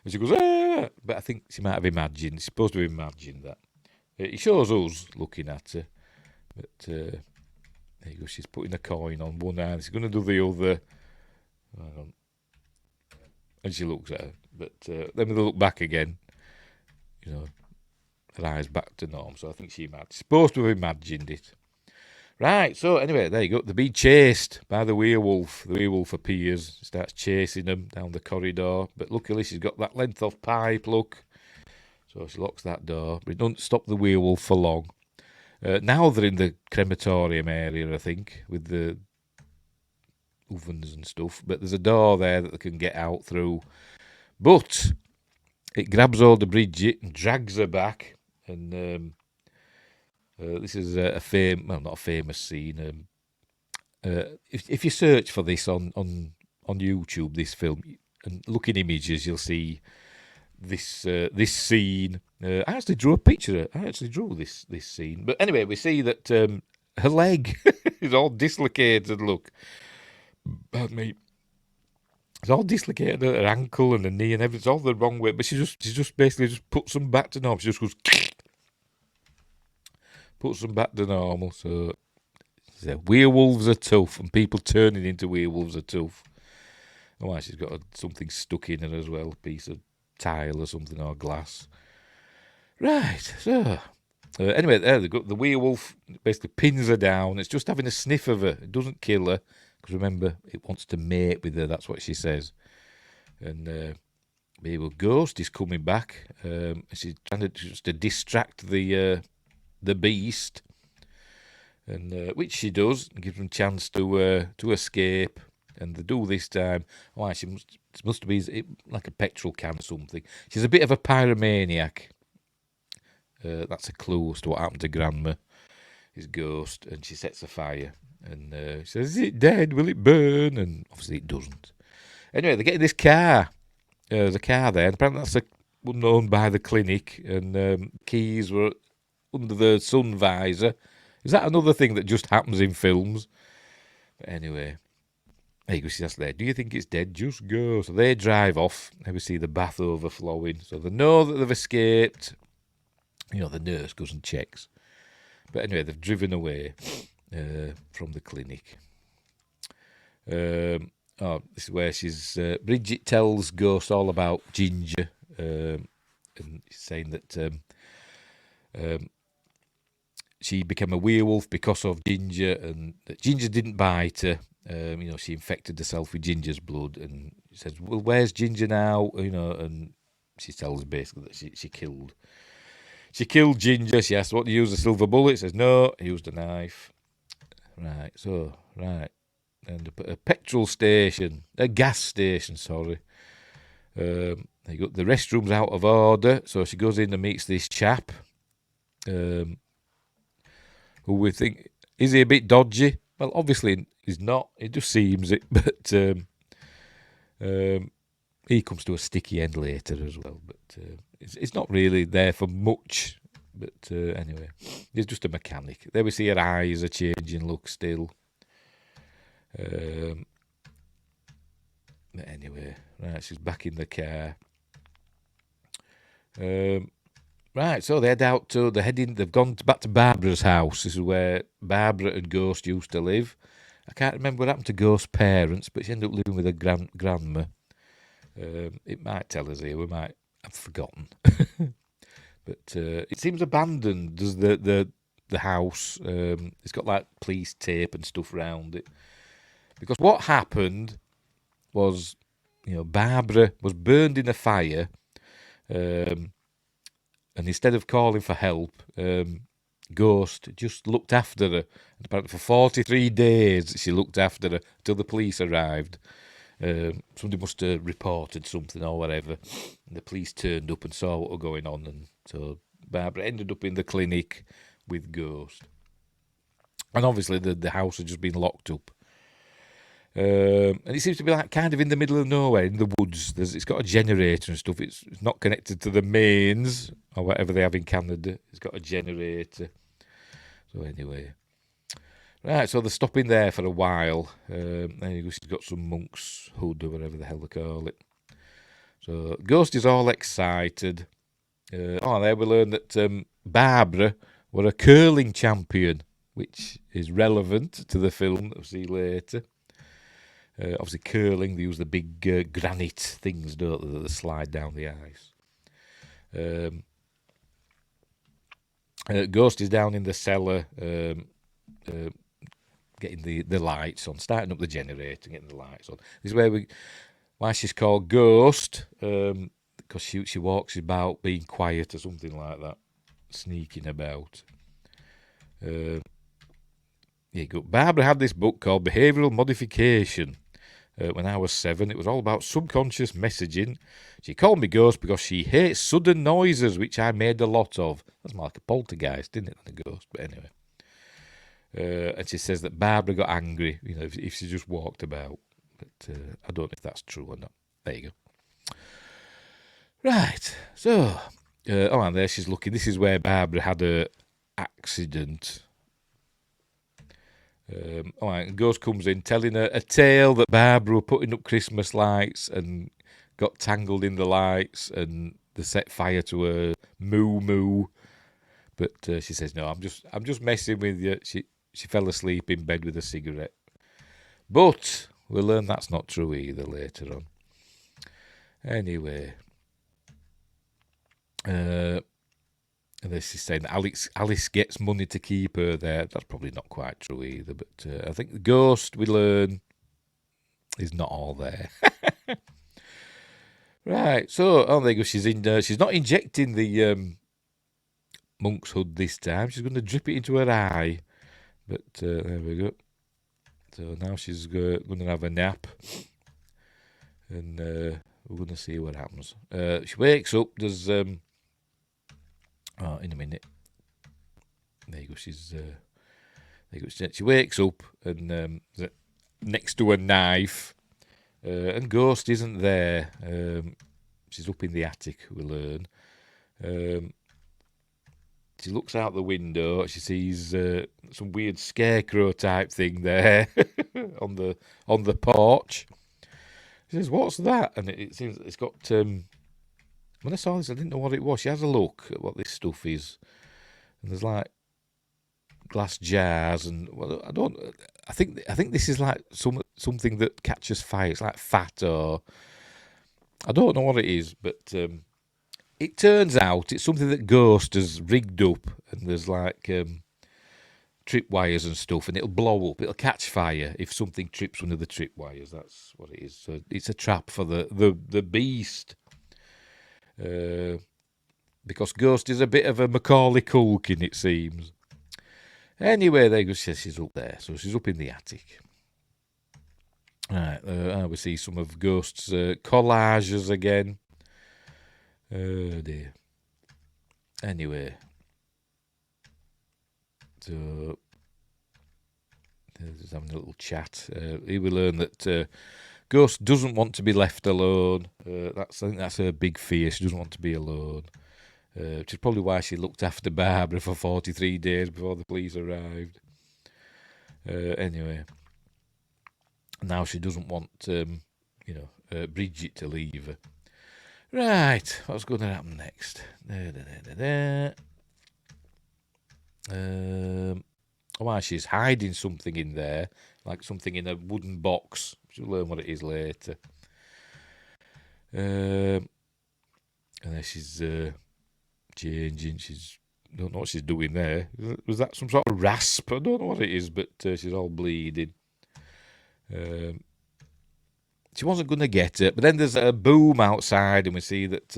and she goes, ah! But I think she might have imagined. She's supposed to have imagined that. It shows us looking at her. But there you go. She's putting a coin on one eye. She's going to do the other. And she looks at her. But then they look back again. Her eyes back to norm. So I think she's supposed to have imagined it. Right, so anyway, there you go. They're being chased by the werewolf. The werewolf appears, starts chasing them down the corridor. But luckily she's got that length of pipe, look. So she locks that door. But it doesn't stop the werewolf for long. Now they're in the crematorium area, I think, with the ovens and stuff. But there's a door there that they can get out through. But it grabs hold of Bridget and drags her back. And this is not a famous scene. If you search for this on YouTube, this film, and look in images, you'll see this scene. I actually drew a picture. I actually drew this scene. But anyway, we see that her leg is all dislocated. Look, pardon me. It's all dislocated at her ankle and her knee and everything. It's all the wrong way. But she just basically just puts them back to normal. She just goes, puts them back to normal. So werewolves are tough, and people turning into werewolves are tough. Oh, she's got something stuck in her as well, a piece of tile or something, or glass. Right, so anyway, there the werewolf basically pins her down. It's just having a sniff of her. It doesn't kill her, because remember, it wants to mate with her. That's what she says. And maybe Ghost is coming back. She's trying to just to distract the beast, and which she does, and gives them a chance to escape. And they do this time. Oh, she must be like a petrol can or something. She's a bit of a pyromaniac. That's a clue as to what happened to Grandma, his ghost, and she sets a fire. And she says, "Is it dead? Will it burn?" And obviously it doesn't. Anyway, they get in this car. There's a car there, and apparently that's one owned by the clinic, and keys were under the sun visor. Is that another thing that just happens in films? But anyway, there you go, she asks there, "Do you think it's dead? Just go." So they drive off, and we see the bath overflowing. So they know that they've escaped. You know, the nurse goes and checks. But anyway, they've driven away from the clinic. This is where Bridget tells Ghost all about Ginger, and she's saying that she became a werewolf because of Ginger, and that Ginger didn't bite her. She infected herself with Ginger's blood, and she says, "Well, where's Ginger now?" And she tells basically that she killed Ginger. She asks, "What, do you use a silver bullet?" He says, "No, he used a knife." Right, and a petrol station, a gas station, sorry. The restroom's out of order, so she goes in and meets this chap, who we think, is he a bit dodgy? Well, obviously he's not. It just seems it, but he comes to a sticky end later as well. But it's not really there for much. But anyway, he's just a mechanic. There we see her eyes are changing look still. But anyway, right, she's back in the car. Right, so they head out to they've gone back to Barbara's house. This is where Barbara and Ghost used to live. I can't remember what happened to Ghost's parents, but she ended up living with her grandma. It might tell us here, we might have forgotten. But it seems abandoned, does the house. It's got like police tape and stuff around it. Because what happened was, Barbara was burned in a fire, and instead of calling for help, Ghost just looked after her. And apparently for 43 days she looked after her until the police arrived. Somebody must have reported something or whatever, and the police turned up and saw what was going on, and so Barbara ended up in the clinic with Ghost. And obviously the house had just been locked up. And it seems to be like kind of in the middle of nowhere, in the woods. It's got a generator and stuff. It's not connected to the mains or whatever they have in Canada. It's got a generator. So anyway, right. So they're stopping there for a while. She's got some monk's hood or whatever the hell they call it. So Ghost is all excited. There we learn that Barbara were a curling champion, which is relevant to the film that we'll see later. Obviously, curling, they use the big granite things, don't they, that slide down the ice. Ghost is down in the cellar, getting the lights on, starting up the generator, getting the lights on. This is why she's called Ghost, because she walks about being quiet or something like that, sneaking about. Barbara had this book called Behavioural Modification. When I was 7, it was all about subconscious messaging. She called me Ghost because she hates sudden noises, which I made a lot of. That's more like a poltergeist, isn't it, than a ghost? But anyway. And she says that Barbara got angry, if she just walked about. But I don't know if that's true or not. There you go. Right, so, and there she's looking. This is where Barbara had an accident. All right, and Ghost comes in telling her a tale that Barbara were putting up Christmas lights and got tangled in the lights and they set fire to her moo moo. But she says, "No, I'm just messing with you." She fell asleep in bed with a cigarette. But we'll learn that's not true either later on. Anyway, and this is saying that Alice gets money to keep her there. That's probably not quite true either. But I think the ghost, we learn, is not all there. Right, so there you go. She's not injecting the monk's hood this time. She's going to drip it into her eye. But there we go. So now she's going to have a nap. And we're going to see what happens. She wakes up. There's... in a minute. There you go. She wakes up and next to a knife. And Ghost isn't there. She's up in the attic, we learn. She looks out the window. She sees some weird scarecrow type thing there on the porch. She says, "What's that?" And it seems it's got. When I saw this, I didn't know what it was. She has a look at what this stuff is, and there's like glass jars, and I think this is like something that catches fire. It's like fat, or I don't know what it is, but it turns out it's something that Ghost has rigged up, and there's like tripwires and stuff, and it'll blow up. It'll catch fire if something trips one of the tripwires. That's what it is. So it's a trap for the beast. Because Ghost is a bit of a Macaulay Culkin, it seems. Anyway, there you go. She's up there, so she's up in the attic. Right, we see some of Ghost's collages again. Oh dear. Anyway, so just having a little chat. Here we learn that Ghost doesn't want to be left alone. I think that's her big fear. She doesn't want to be alone. Which is probably why she looked after Barbara for 43 days before the police arrived. Anyway, now she doesn't want, Bridget to leave her. Right, what's going to happen next? Why she's hiding something in there, like something in a wooden box. She'll learn what it is later. And then she's changing. Don't know what she's doing there. Was that some sort of rasp? I don't know what it is, but she's all bleeding. She wasn't going to get it, but then there's a boom outside, and we see that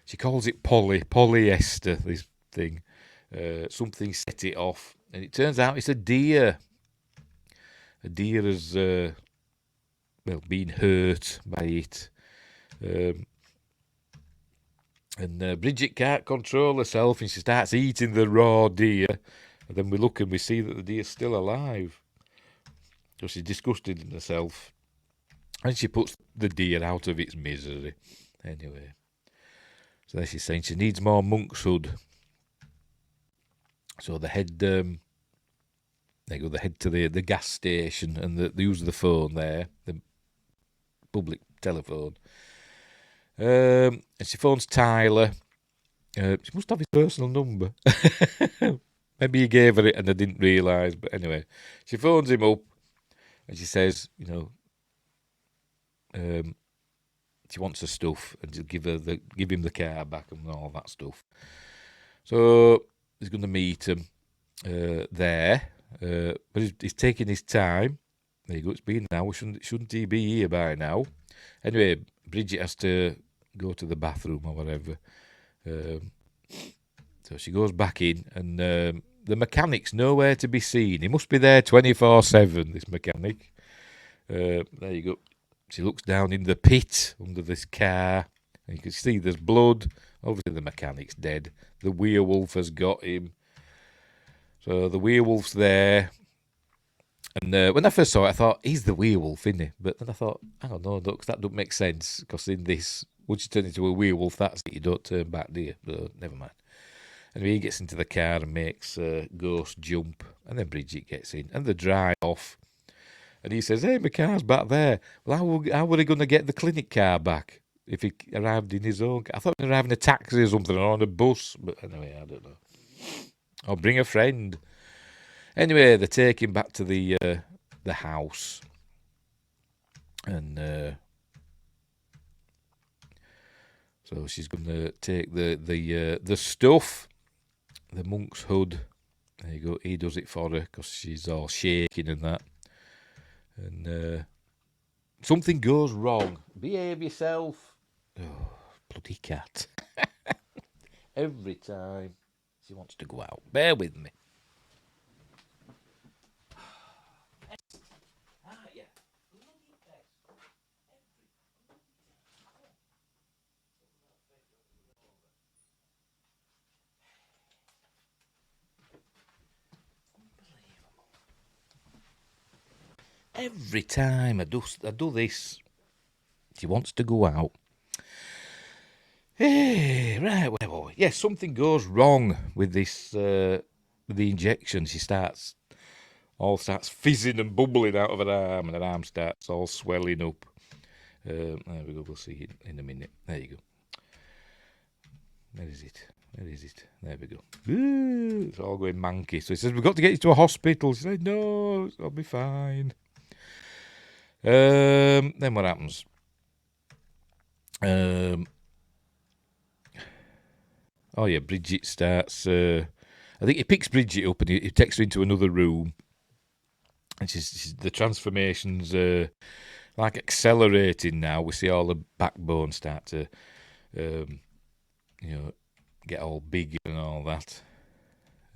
she calls it polyester, this thing. Something set it off, and it turns out it's a deer. A deer has been hurt by it. And Bridget can't control herself, and she starts eating the raw deer. And then we look and we see that the deer's still alive. So she's disgusted in herself. And she puts the deer out of its misery. Anyway. So there she's saying she needs more monk's hood. So they head to the gas station, and they use the phone there, the public telephone. And she phones Tyler. She must have his personal number. Maybe he gave her it and I didn't realise. But anyway, she phones him up and she says, she wants her stuff, and she'll give him the car back and all that stuff. So he's going to meet him there, but he's taking his time. There you go. It's been an hour. Shouldn't he be here by now? Anyway, Bridget has to go to the bathroom or whatever. So she goes back in, and the mechanic's nowhere to be seen. He must be there 24/7, this mechanic. There you go. She looks down in the pit under this car, and you can see there's blood. Obviously the mechanic's dead. The werewolf has got him. So the werewolf's there. And when I first saw it, I thought, he's the werewolf, isn't he? But then I thought, I don't know, because that doesn't make sense. Because in this, once you turn into a werewolf, that's it. You don't turn back, do you? But never mind. And he gets into the car and makes Ghost jump. And then Bridget gets in. And they drive off. And he says, hey, my car's back there. Well, how were he going to get the clinic car back if he arrived in his own car? I thought he was arriving in a taxi or something, or on a bus. But anyway, I don't know. Or bring a friend. Anyway, they take him back to the house. And so she's going to take the stuff, the monk's hood. There you go. He does it for her because she's all shaking and that. And something goes wrong. Behave yourself. Oh, bloody cat. Every time she wants to go out. Bear with me. Every time I do this, she wants to go out. Hey, right, well, yes, something goes wrong with this, with the injection. She starts fizzing and bubbling out of her arm, and her arm starts all swelling up. There we go, we'll see it in a minute. There you go. Where is it? There we go. Ooh, it's all going manky. So he says, we've got to get you to a hospital. She said, no, I'll be fine. Then what happens? Oh yeah, Bridget starts. I think he picks Bridget up and he takes her into another room, and she's the transformations like accelerating now. We see all the backbone start to, get all big and all that,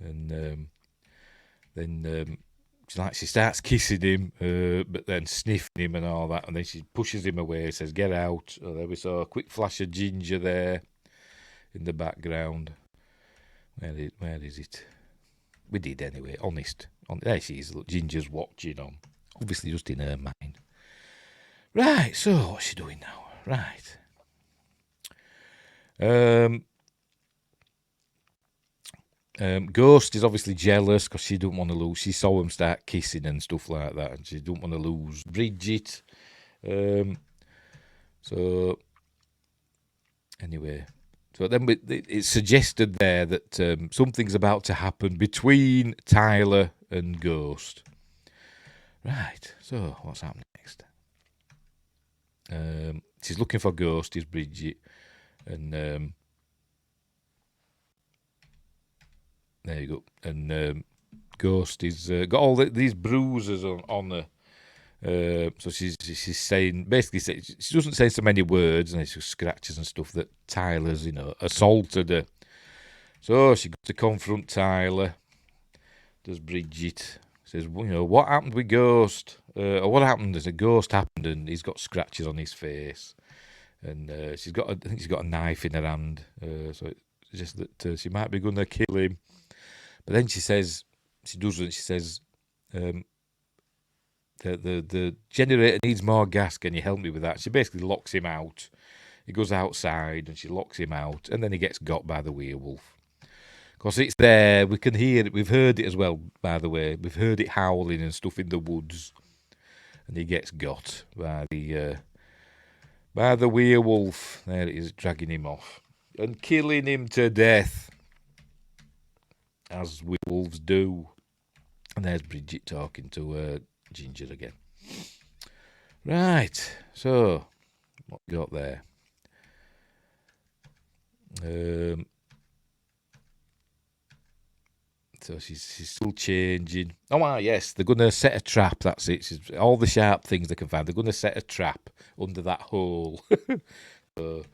and then she starts kissing him, but then sniffing him and all that, and then she pushes him away. Says, "Get out!" Oh, there we saw a quick flash of Ginger there in the background. Where is it? We did anyway. Honest. There she is. Look, Ginger's watching on. Obviously, just in her mind. Right. So what's she doing now? Right. Ghost is obviously jealous because she don't want to lose. She saw him start kissing and stuff like that, and she don't want to lose Bridget. So anyway, so then it's suggested there that something's about to happen between Tyler and Ghost. Right. So what's happening next? She's looking for Ghost. Is Bridget, and there you go. And Ghost is got all these bruises on her. So she's saying, basically, she doesn't say so many words, and it's just scratches and stuff that Tyler's, assaulted her. So she got to confront Tyler. Does Bridget. Says, what happened with Ghost? Or what happened? There's a ghost happened, and he's got scratches on his face. And I think she's got a knife in her hand. So it's just that she might be going to kill him. But then she says, she doesn't. She says, the generator needs more gas. Can you help me with that? She basically locks him out. He goes outside and she locks him out, and then he gets got by the werewolf. Because it's there, we can hear it. We've heard it as well, by the way. We've heard it howling and stuff in the woods, and he gets got by the werewolf. There it is, dragging him off and killing him to death, as werewolves do. And there's Bridget talking to Ginger again. Right, so what we got there? So she's still changing. Oh, yes, they're going to set a trap. That's it. All the sharp things they can find. They're going to set a trap under that hole. So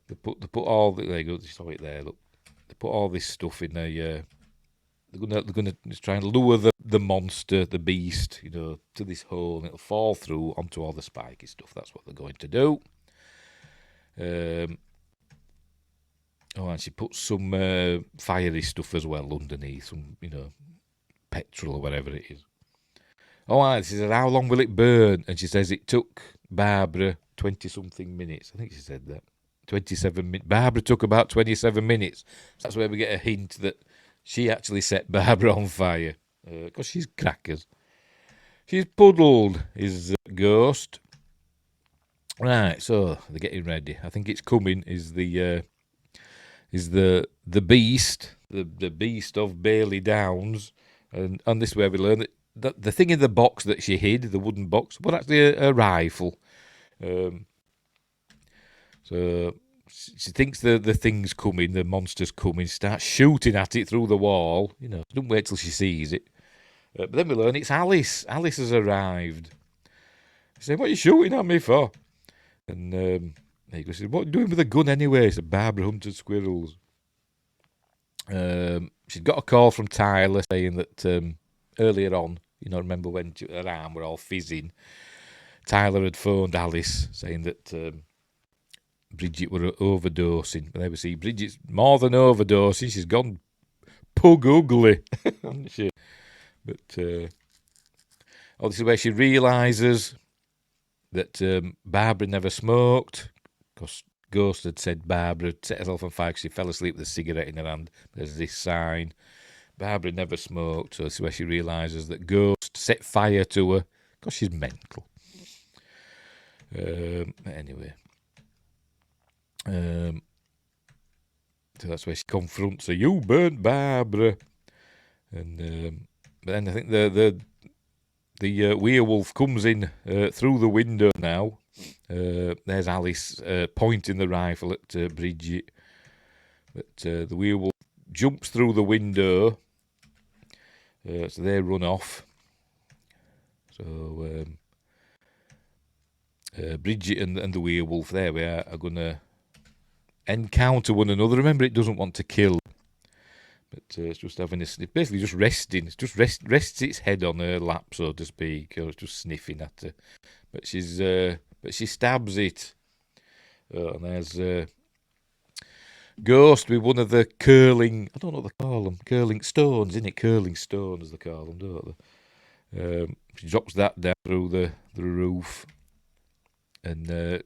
they put all the. There you go. You saw it there. Look, they put all this stuff in there. They're gonna try and lure the monster, the beast, to this hole, and it'll fall through onto all the spiky stuff. That's what they're going to do. And she puts some fiery stuff as well underneath, some petrol or whatever it is. She said, how long will it burn? And she says it took Barbara 20-something minutes. I think she said that. 27 minutes. Barbara took about 27 minutes. That's where we get a hint that she actually set Barbara on fire. Because she's crackers. She's puddled, is Ghost. Right, so they're getting ready. I think it's coming. Is the beast, the beast of Bailey Downs, and this is where we learn that the thing in the box that she hid, the wooden box, was actually a rifle. So she thinks the thing's coming, the monster's coming, starts shooting at it through the wall. Don't wait till she sees it. But then we learn it's Alice. Alice has arrived. She said, "What are you shooting at me for?" And he goes, "What are you doing with a gun anyway?" He said, "Barbara hunted squirrels." She'd got a call from Tyler saying that earlier on, remember when her arm were all fizzing, Tyler had phoned Alice saying that Bridget were overdosing. But there we see Bridget's more than overdosing. She's gone pug ugly, hasn't she? But this is where she realises that Barbara never smoked, because Ghost had said Barbara had set herself on fire because she fell asleep with a cigarette in her hand. There's this sign. Barbara never smoked, so this is where she realises that Ghost set fire to her because she's mental. Anyway. So that's where she confronts her. "You burnt Barbara." And but then I think the werewolf comes in through the window now. There's Alice pointing the rifle at Bridget. But the werewolf jumps through the window. So they run off. So Bridget and the werewolf, there we are going to encounter one another. Remember, it doesn't want to kill. But it's just having it's basically just resting. It's just rests its head on her lap, so to speak, or it's just sniffing at her. But she stabs it. And there's Ghost with one of the curling, I don't know what they call them, curling stones, isn't it? Curling stones, they call them, don't they? She drops that down through the roof. And there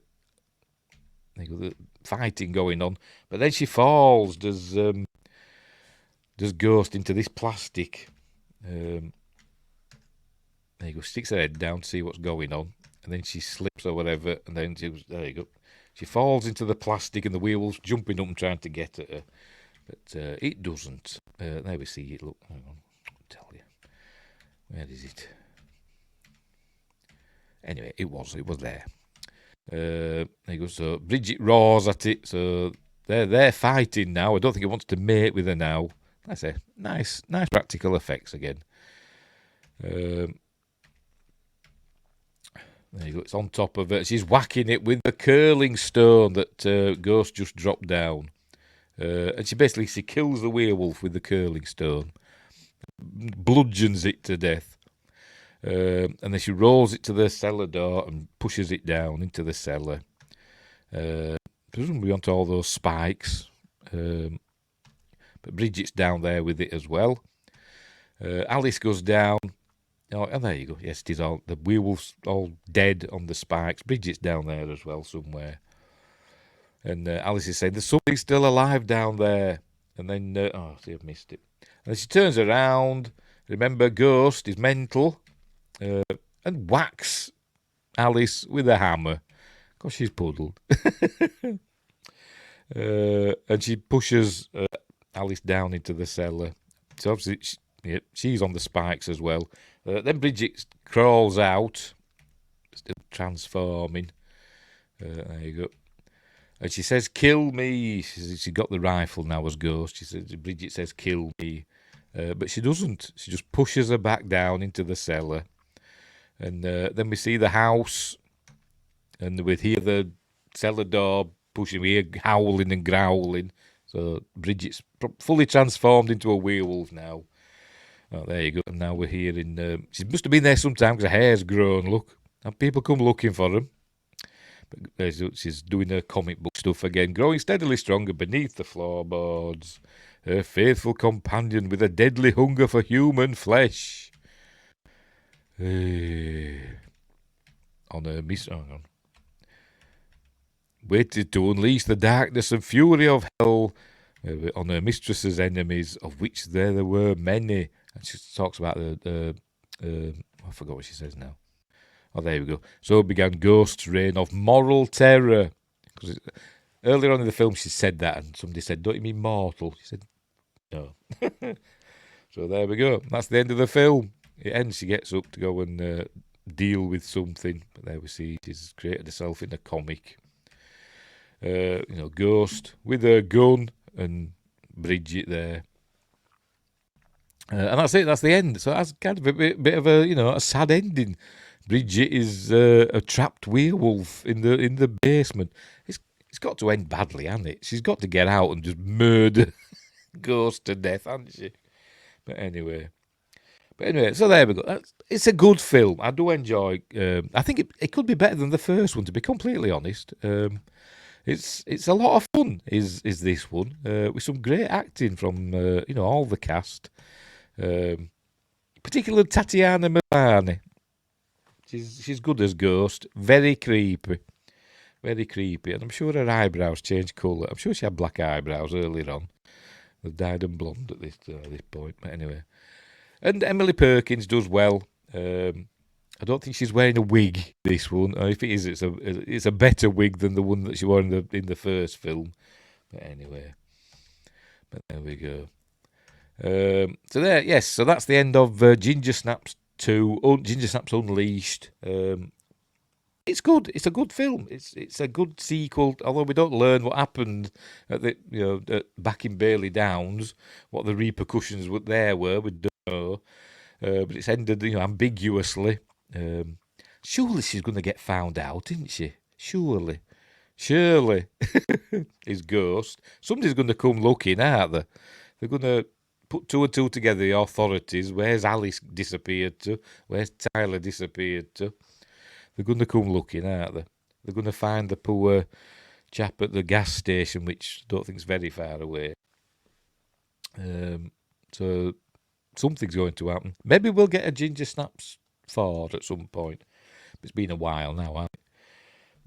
you go, the fighting going on. But then she falls, does Ghost into this plastic. There you go, sticks her head down to see what's going on, and then she slips or whatever, and then there you go. She falls into the plastic, and the werewolf's jumping up and trying to get at her, but it doesn't. There we see it. Look, hang on, I'll tell you. Where is it? Anyway, it was there. There you go. So Bridget roars at it. So they're fighting now. I don't think it wants to mate with her now. I say, nice practical effects again. There you go. It's on top of it. She's whacking it with the curling stone that Ghost just dropped down. And she kills the werewolf with the curling stone. Bludgeons it to death. And then she rolls it to the cellar door and pushes it down into the cellar. Presumably onto all those spikes. But Bridget's down there with it as well. Alice goes down. Oh, and there you go. Yes, it is all. The werewolf's all dead on the spikes. Bridget's down there as well somewhere. And Alice is saying, "There's something still alive down there." And then, I've missed it. And then she turns around. Remember, Ghost is mental. And whacks Alice with a hammer. Because she's puddled. And she pushes Alice down into the cellar. So obviously she's on the spikes as well. Then Bridget crawls out, still transforming. There you go. And she says, "Kill me." She got the rifle now as Ghost. Bridget says, "Kill me." But she doesn't. She just pushes her back down into the cellar. And then we see the house. And we hear the cellar door pushing. We hear howling and growling. So Bridget's fully transformed into a werewolf now. Oh, there you go. And now we're hearing... she must have been there sometime because her hair's grown, look. And people come looking for them. But she's doing her comic book stuff again. Growing steadily stronger beneath the floorboards. Her faithful companion with a deadly hunger for human flesh. On her miss... Hang on. waited to unleash the darkness and fury of hell on her mistress's enemies, of which there were many. And she talks about I forgot what she says now. Oh, there we go. So began Ghost's reign of moral terror. Because earlier on in the film she said that, and somebody said, "Don't you mean mortal?" She said, "No." So there we go. That's the end of the film. It ends. She gets up to go and deal with something. But there we see she's created herself in a comic. Ghost with a gun and Bridget there. And that's it. That's the end. So that's kind of a bit of a sad ending. Bridget is a trapped werewolf in the basement. It's got to end badly, hasn't it? She's got to get out and just murder Ghost to death, hasn't she? But anyway, so there we go. It's a good film. I do enjoy. I think it could be better than the first one, to be completely honest. It's a lot of fun. Is this one with some great acting from all the cast, particularly Tatiana Maslany. She's good as Ghost. Very creepy, and I'm sure her eyebrows changed colour. I'm sure she had black eyebrows earlier on. They've dyed them blonde at this point. But anyway, and Emily Perkins does well. I don't think she's wearing a wig this one. Or if it is, it's a better wig than the one that she wore in the first film. But anyway, there we go. So that's the end of Ginger Snaps 2. Ginger Snaps Unleashed. It's good. It's a good film. It's a good sequel. Although we don't learn what happened back in Bailey Downs, what the repercussions were, we don't know. But it's ended ambiguously. Surely she's going to get found out, isn't she? Surely is Ghost. Somebody's going to come looking, aren't they? They're going to put two and two together, the authorities. Where's Alice disappeared to? Where's Tyler disappeared to? They're going to come looking, aren't they? They're going to find the poor chap at the gas station, which I don't think is very far away. So something's going to happen. Maybe we'll get a Ginger Snaps 4 at some point. It's been a while now, hasn't it?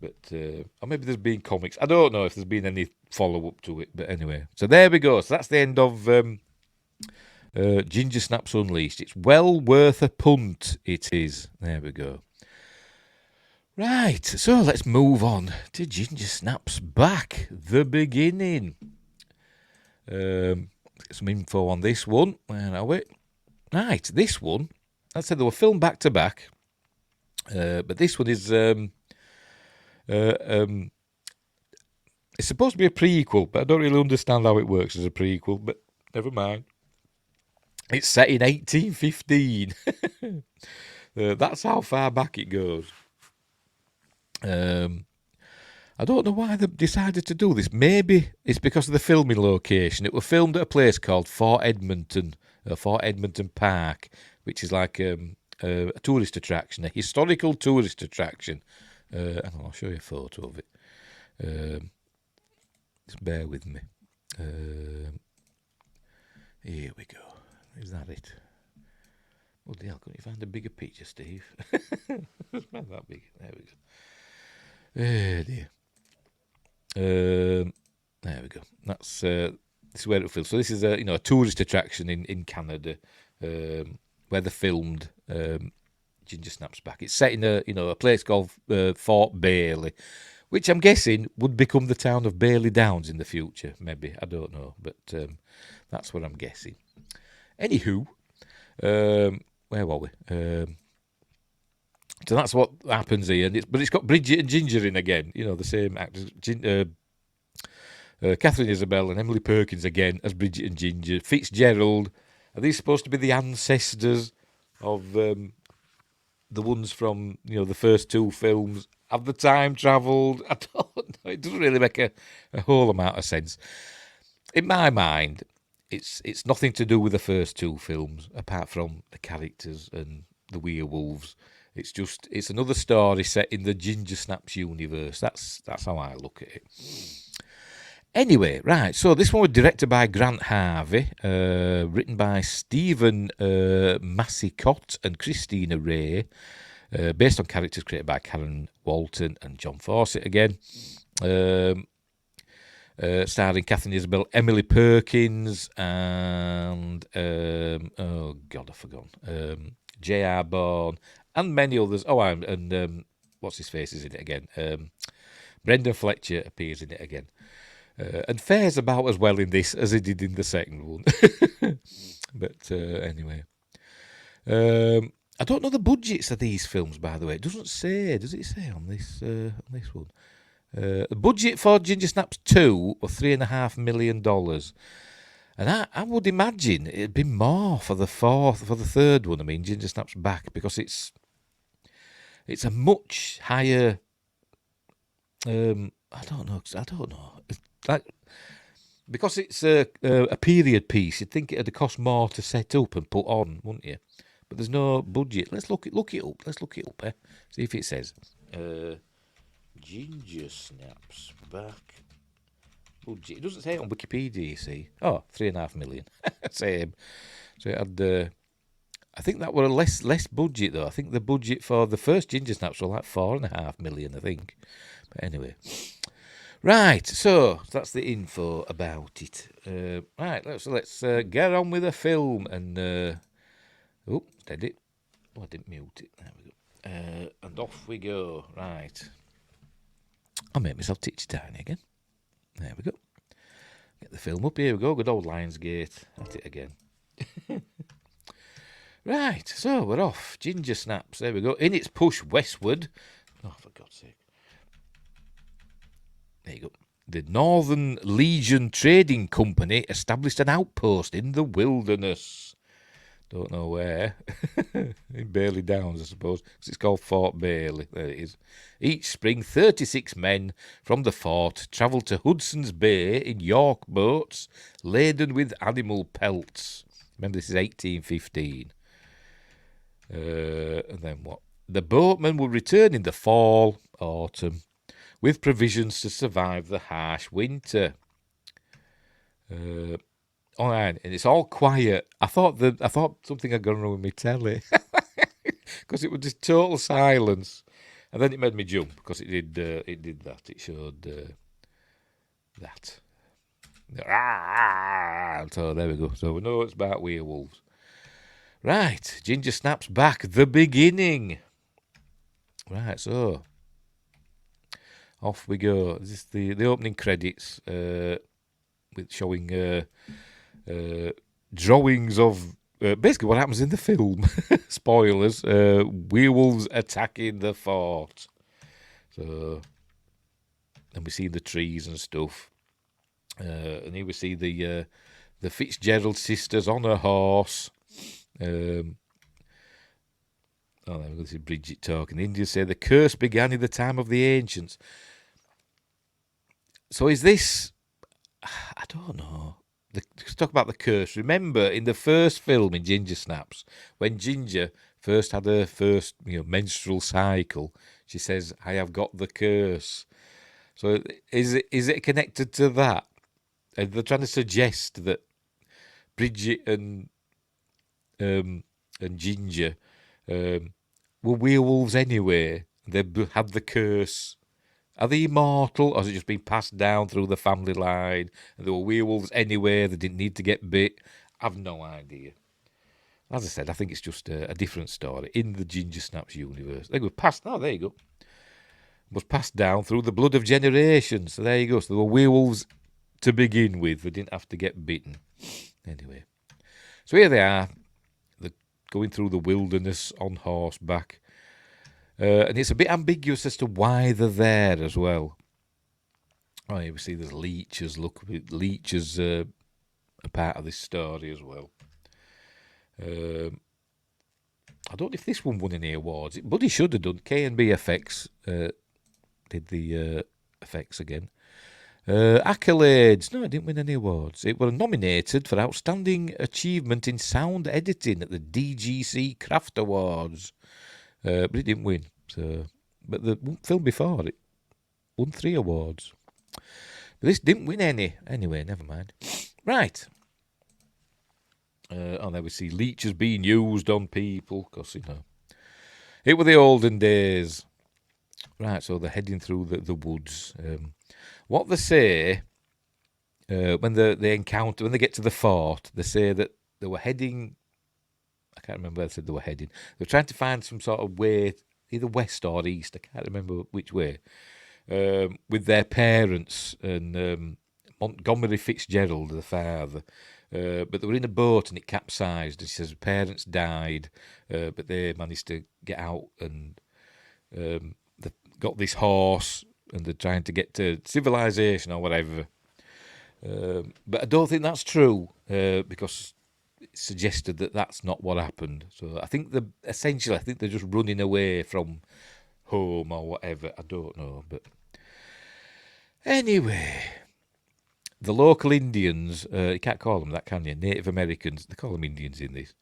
But or maybe there's been comics. I don't know if there's been any follow-up to it. But anyway, so there we go. So that's the end of Ginger Snaps Unleashed. It's well worth a punt, it is. There we go. Right, so let's move on to Ginger Snaps Back, the beginning. Get some info on this one. Where are we? Right, this one, I said they were filmed back to back, but this one is it's supposed to be a prequel, but I don't really understand how it works as a prequel, but never mind. It's set in 1815. That's how far back it goes. I don't know why they decided to do this. Maybe it's because of the filming location. It was filmed at a place called Fort Edmonton Park, which is like a tourist attraction, a historical tourist attraction. I'll show you a photo of it. Just bear with me. Here we go. Is that it? Oh dear, couldn't you find a bigger picture, Steve? It's not that big. There we go. Oh dear. There we go. That's this is where it feels. So this is a tourist attraction in Canada, where they filmed Ginger Snaps Back. It's set in a place called Fort Bailey, which I'm guessing would become the town of Bailey Downs in the future. Maybe, I don't know, but that's what I'm guessing. Anywho, where were we? So that's what happens here. But it's got Bridget and Ginger in again. The same actors. Katherine, Isabelle, and Emily Perkins again as Bridget and Ginger. Fitzgerald. Are these supposed to be the ancestors of the ones from the first two films? Have the time travelled? I don't know. It doesn't really make a whole amount of sense. In my mind, it's nothing to do with the first two films, apart from the characters and the werewolves. It's another story set in the Ginger Snaps universe. That's how I look at it. Anyway, right, so this one was directed by Grant Harvey, written by Stephen Massicott and Christina Ray, based on characters created by Karen Walton and John Fawcett again. Starring Katherine, Isabelle, Emily Perkins, and oh God, I've forgotten. J.R. Bourne, and many others. Oh, and what's his face is in it again? Brendan Fletcher appears in it again, and fares about as well in this as he did in the second one. But anyway, I don't know the budgets of these films, by the way. It doesn't say. Does it say on this one? The budget for Ginger Snaps 2 was $3.5 million. And I would imagine it'd be more for the third one. I mean, Ginger Snaps Back, because it's a much higher. I don't know. It's like, because it's a period piece, you'd think it'd cost more to set up and put on, wouldn't you? But there's no budget. Let's look it up. Let's look it up. See if it says. Ginger Snaps Back budget. It doesn't say it on Wikipedia, you see. Oh, $3.5 million. Same. So it had. I think that were less budget though. I think the budget for the first Ginger Snaps were like $4.5 million. I think. But anyway, right. So that's the info about it. Right. Let's get on with the film and. Oh, did it? Oh, I didn't mute it. There we go. And off we go. Right. I'll make myself titchy tiny again. There we go. Get the film up. Here we go. Good old Lionsgate. At it again. Right, so we're off. Ginger Snaps. There we go. In its push westward. Oh, for God's sake. There you go. The Northern Legion Trading Company established an outpost in the wilderness. Don't know where. In Bailey Downs, I suppose. It's called Fort Bailey. There it is. Each spring, 36 men from the fort travel to Hudson's Bay in York boats laden with animal pelts. Remember, this is 1815. And then what? The boatmen will return in the fall, autumn, with provisions to survive the harsh winter. Oh, and it's all quiet. I thought something had gone wrong with my telly because it was just total silence, and then it made me jump because it did that. It showed that. So there we go. So we know it's about werewolves. Right, Ginger Snaps Back, the beginning. Right, so off we go. This is the opening credits with showing. Drawings of basically what happens in the film. Spoilers. Werewolves attacking the fort. So, and we see the trees and stuff. And here we see the Fitzgerald sisters on a horse. There we go. This is Bridget talking. The Indians say the curse began in the time of the ancients. So is this? I don't know. Let's talk about the curse. Remember, in the first film in Ginger Snaps, when Ginger first had her first menstrual cycle, she says, "I have got the curse." So is it connected to that? And they're trying to suggest that Bridget and Ginger were werewolves anyway. They had the curse. Are they immortal, or has it just been passed down through the family line? And they were werewolves anyway, they didn't need to get bit? I've no idea. As I said, I think it's just a different story in the Ginger Snaps universe. They were passed, there you go. Was passed down through the blood of generations. So there you go. So they were werewolves to begin with. They didn't have to get bitten. Anyway. So here they are. They're going through the wilderness on horseback. And it's a bit ambiguous as to why they're there as well. Oh, you see there's leeches. Look, leeches are part of this story as well. I don't know if this one won any awards. But he should have done. K&B Effects did the effects again. Accolades. No, it didn't win any awards. It was nominated for Outstanding Achievement in Sound Editing at the DGC Craft Awards. But it didn't win. So, but the film before it won 3 awards. But this didn't win any. Anyway, never mind. Right. There we see leeches being used on people, because, it were the olden days. Right, so they're heading through the woods. What they say when they encounter, when they get to the fort, they say that they were heading. I can't remember where they said they were heading. They were trying to find some sort of way, either west or east. I can't remember which way. With their parents and Montgomery Fitzgerald, the father. But they were in a boat and it capsized. And she says parents died, but they managed to get out and they got this horse and they're trying to get to civilization or whatever. But I don't think that's true because it suggested that that's not what happened. So I think I think they're just running away from home or whatever. I don't know, but anyway, the local Indians, you can't call them that, can you? Native Americans, they call them Indians in this.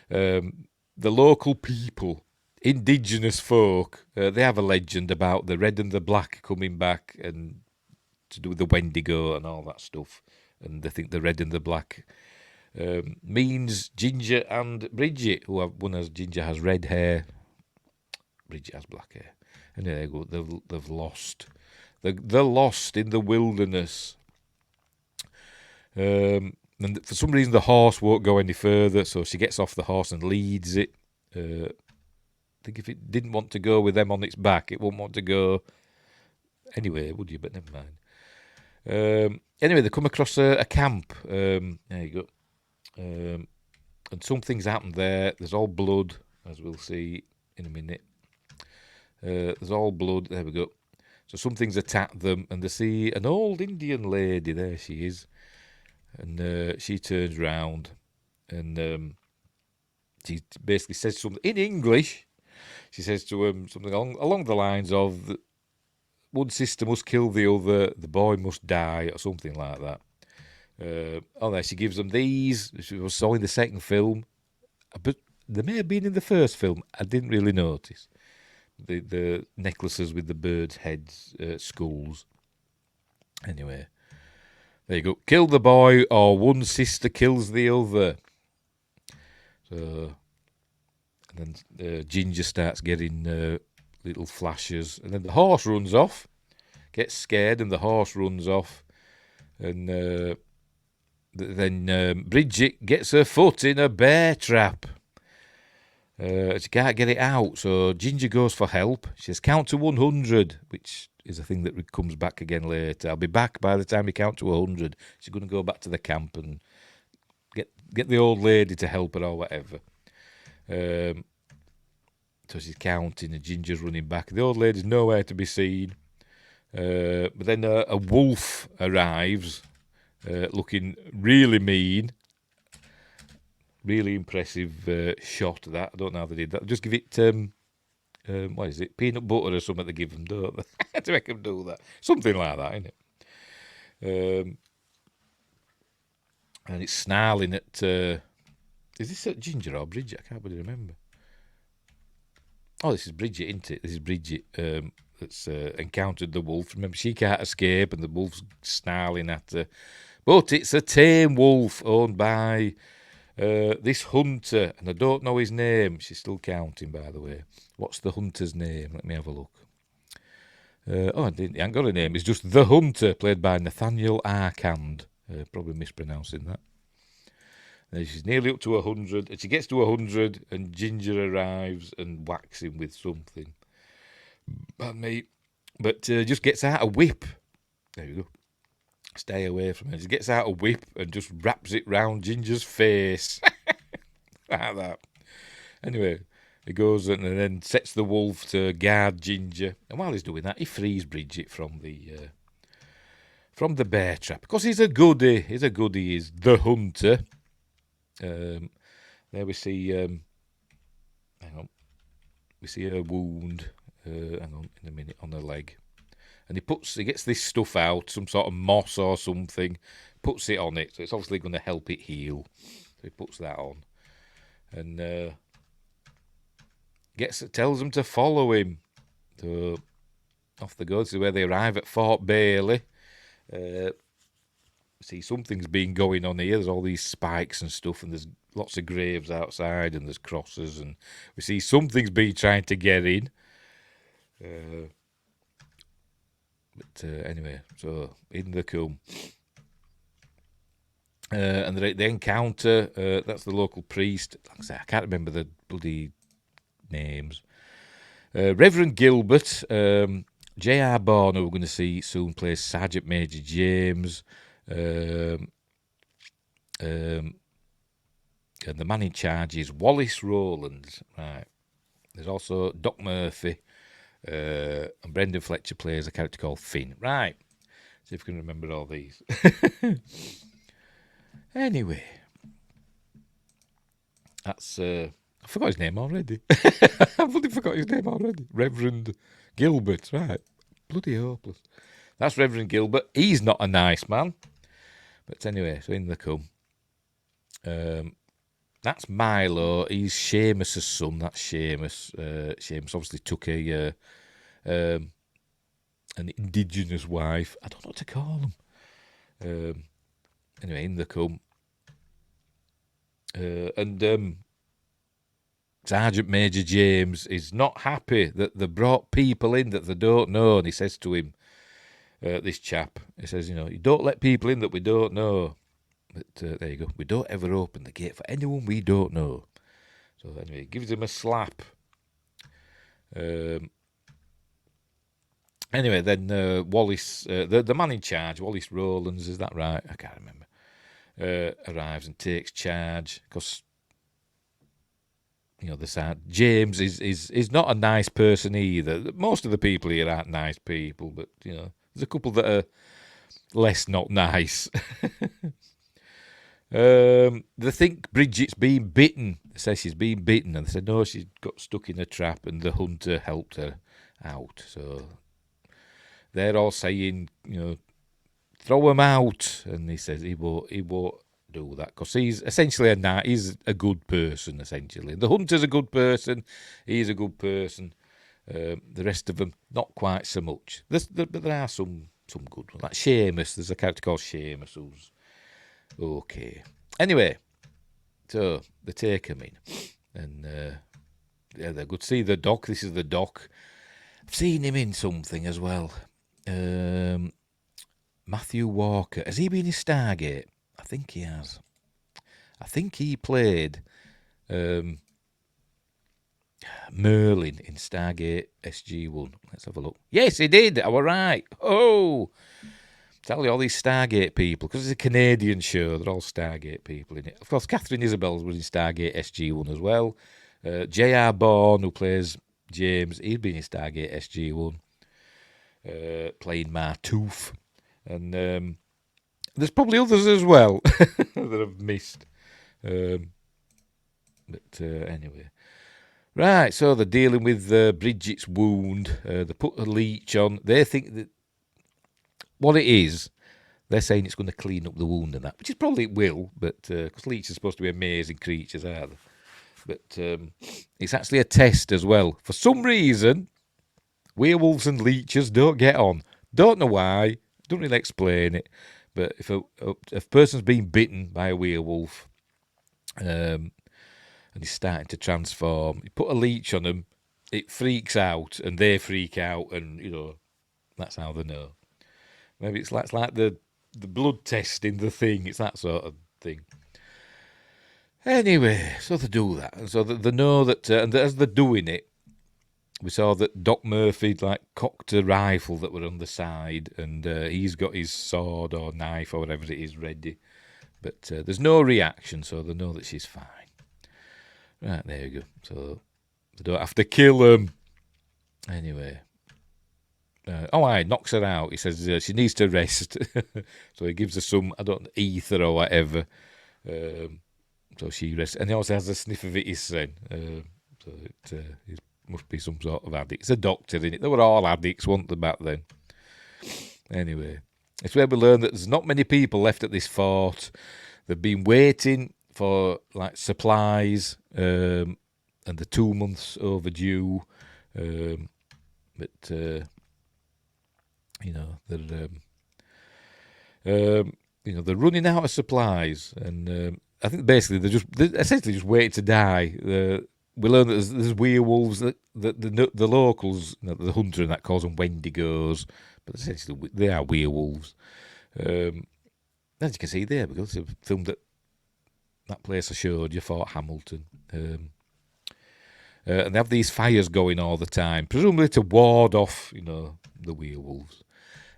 The local people, indigenous folk, they have a legend about the red and the black coming back and to do with the Wendigo and all that stuff. And they think the red and the black means Ginger and Bridget, one has Ginger has red hair, Bridget has black hair. And there you go, they've lost. They're lost in the wilderness. And for some reason the horse won't go any further, so she gets off the horse and leads it. I think if it didn't want to go with them on its back, it wouldn't want to go anyway, would you? But never mind. Anyway, they come across a camp. There you go. And something's happened there. There's all blood, as we'll see in a minute. There's all blood. There we go. So something's attacked them, and they see an old Indian lady. There she is. And she turns round, and she basically says something in English. She says to him something along the lines of, one sister must kill the other, the boy must die, or something like that. There she gives them these. She was saw in the second film, but they may have been in the first film. I didn't really notice the necklaces with the birds' heads, skulls. Anyway, there you go. Kill the boy, or one sister kills the other. So, and then Ginger starts getting little flashes, and then the horse runs off, gets scared, and the horse runs off, and then Bridget gets her foot in a bear trap. She can't get it out, so Ginger goes for help. She says, count to 100, which is a thing that comes back again later. I'll be back by the time you count to 100. She's going to go back to the camp and get the old lady to help her or whatever. So she's counting and Ginger's running back. The old lady's nowhere to be seen. But then a wolf arrives, looking really mean. Really impressive shot, that. I don't know how they did that. Just give it, what is it, peanut butter or something they give them, don't they? To make them do that. Something like that, isn't it? And it's snarling at, is this at Ginger or Bridget? I can't really remember. Oh, this is Bridget, isn't it? This is Bridget that's encountered the wolf. Remember, she can't escape and the wolf's snarling at her. But it's a tame wolf owned by this hunter, and I don't know his name. She's still counting, by the way. What's the hunter's name? Let me have a look. I haven't got a name. It's just The Hunter, played by Nathaniel Arcand. Probably mispronouncing that. She's nearly up to 100, and she gets to 100, and Ginger arrives and whacks him with something. But just gets out a whip. There you go. Stay away from her. She gets out a whip and just wraps it round Ginger's face. Like that. Anyway, he goes and then sets the wolf to guard Ginger. And while he's doing that, he frees Bridget from the bear trap. Because he's a goodie. He's a goodie. He's the hunter. There we see, hang on. We see a wound, hang on, in a minute, on her leg. And he gets this stuff out, some sort of moss or something, puts it on it. So it's obviously going to help it heal. So he puts that on. And tells them to follow him. So off they go. This is where they arrive at Fort Bailey. See, something's been going on here. There's all these spikes and stuff, and there's lots of graves outside, and there's crosses, and we see something's been trying to get in. But anyway, so in the come. And they encounter, that's the local priest. Like I say, I can't remember the bloody names. Reverend Gilbert, J.R. Bourne, who we're going to see soon, plays Sergeant Major James. And the man in charge is Wallace Rowlands. Right. There's also Doc Murphy. And Brendan Fletcher plays a character called Finn. Right. See if we can remember all these. Anyway. That's... I forgot his name already. I bloody forgot his name already. Reverend Gilbert. Right. Bloody hopeless. That's Reverend Gilbert. He's not a nice man. But anyway, so in the come. That's Milo. He's Seamus's son. That's Seamus. Seamus obviously took an indigenous wife. I don't know what to call them. Anyway, in the come. And Sergeant Major James is not happy that they brought people in that they don't know. And he says to him, this chap, he says, you don't let people in that we don't know. But there you go. We don't ever open the gate for anyone we don't know. So anyway, he gives him a slap. Anyway, then Wallace, the man in charge, Wallace Rowlands, is that right? I can't remember. Arrives and takes charge because James is not a nice person either. Most of the people here aren't nice people, but there's a couple that are less not nice. They think Bridget's been bitten. They say she's been bitten, and they said no, she got stuck in a trap, and the hunter helped her out. So they're all saying, throw him out, and he says he won't do that because he's essentially he's a good person essentially. The hunter's a good person. He's a good person. The rest of them not quite so much. But there are some good ones. Like Seamus, there's a character called Seamus who's okay. Anyway, so they take him in, and they're good. See the doc. This is the doc. I've seen him in something as well. Matthew Walker. Has he been in Stargate? I think he has. I think he played Merlin in Stargate SG-1. Let's have a look. Yes, he did. I was right. Oh, tell you all these Stargate people, because it's a Canadian show. They're all Stargate people in it. Of course, Katherine Isabelle was in Stargate SG-1 as well. J.R. Bourne, who plays James, he'd been in Stargate SG-1, playing Martoof. And there's probably others as well that I've missed. But anyway. Right, so they're dealing with Bridget's wound. They put a leech on. They think that what it is, they're saying it's going to clean up the wound and that, which is probably it will, but because leeches are supposed to be amazing creatures, aren't they? But it's actually a test as well. For some reason, werewolves and leeches don't get on. Don't know why. Don't really explain it. But if a person's been bitten by a werewolf and he's starting to transform, you put a leech on them, it freaks out and they freak out, and that's how they know. Maybe it's like the blood test in the thing. It's that sort of thing. Anyway, so they do that, and so they know that, and as they're doing it, we saw that Doc Murphy cocked a rifle that were on the side, and he's got his sword or knife or whatever it is ready. But there's no reaction, so they know that she's fine. Right, there you go. So they don't have to kill him. Anyway. Knocks her out. He says she needs to rest. So he gives her some, ether or whatever. So she rests. And he also has a sniff of it, then. So it must be some sort of addict. It's a doctor in it. They were all addicts, weren't they, back then? Anyway, it's where we learn that there's not many people left at this fort. They've been waiting for supplies, and they're 2 months overdue. But they're they're running out of supplies, and I think basically they're essentially just waiting to die. we learn that there's werewolves that the locals, the hunter and that calls them Wendigos, but essentially they are werewolves. As you can see there, because it's a film that place I showed you, Fort Hamilton. And they have these fires going all the time, presumably to ward off, the werewolves.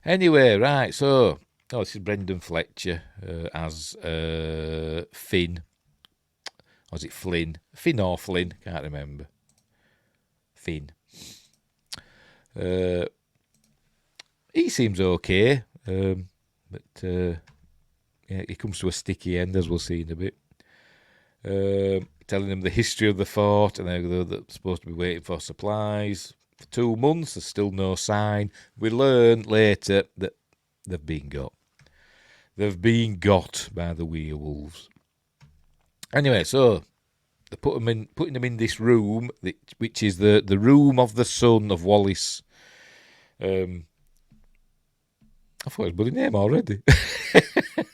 Anyway, right, so, this is Brendan Fletcher as Finn. Or is it Flynn? Finn or Flynn? Can't remember. Finn. He seems okay, but yeah, he comes to a sticky end, as we'll see in a bit. Telling them the history of the fort, and they're supposed to be waiting for supplies for 2 months. There's still no sign. We learn later that they've been got. They've been got by the werewolves. Anyway, so they putting them in this room, which is the room of the son of Wallace. I thought his bloody name already.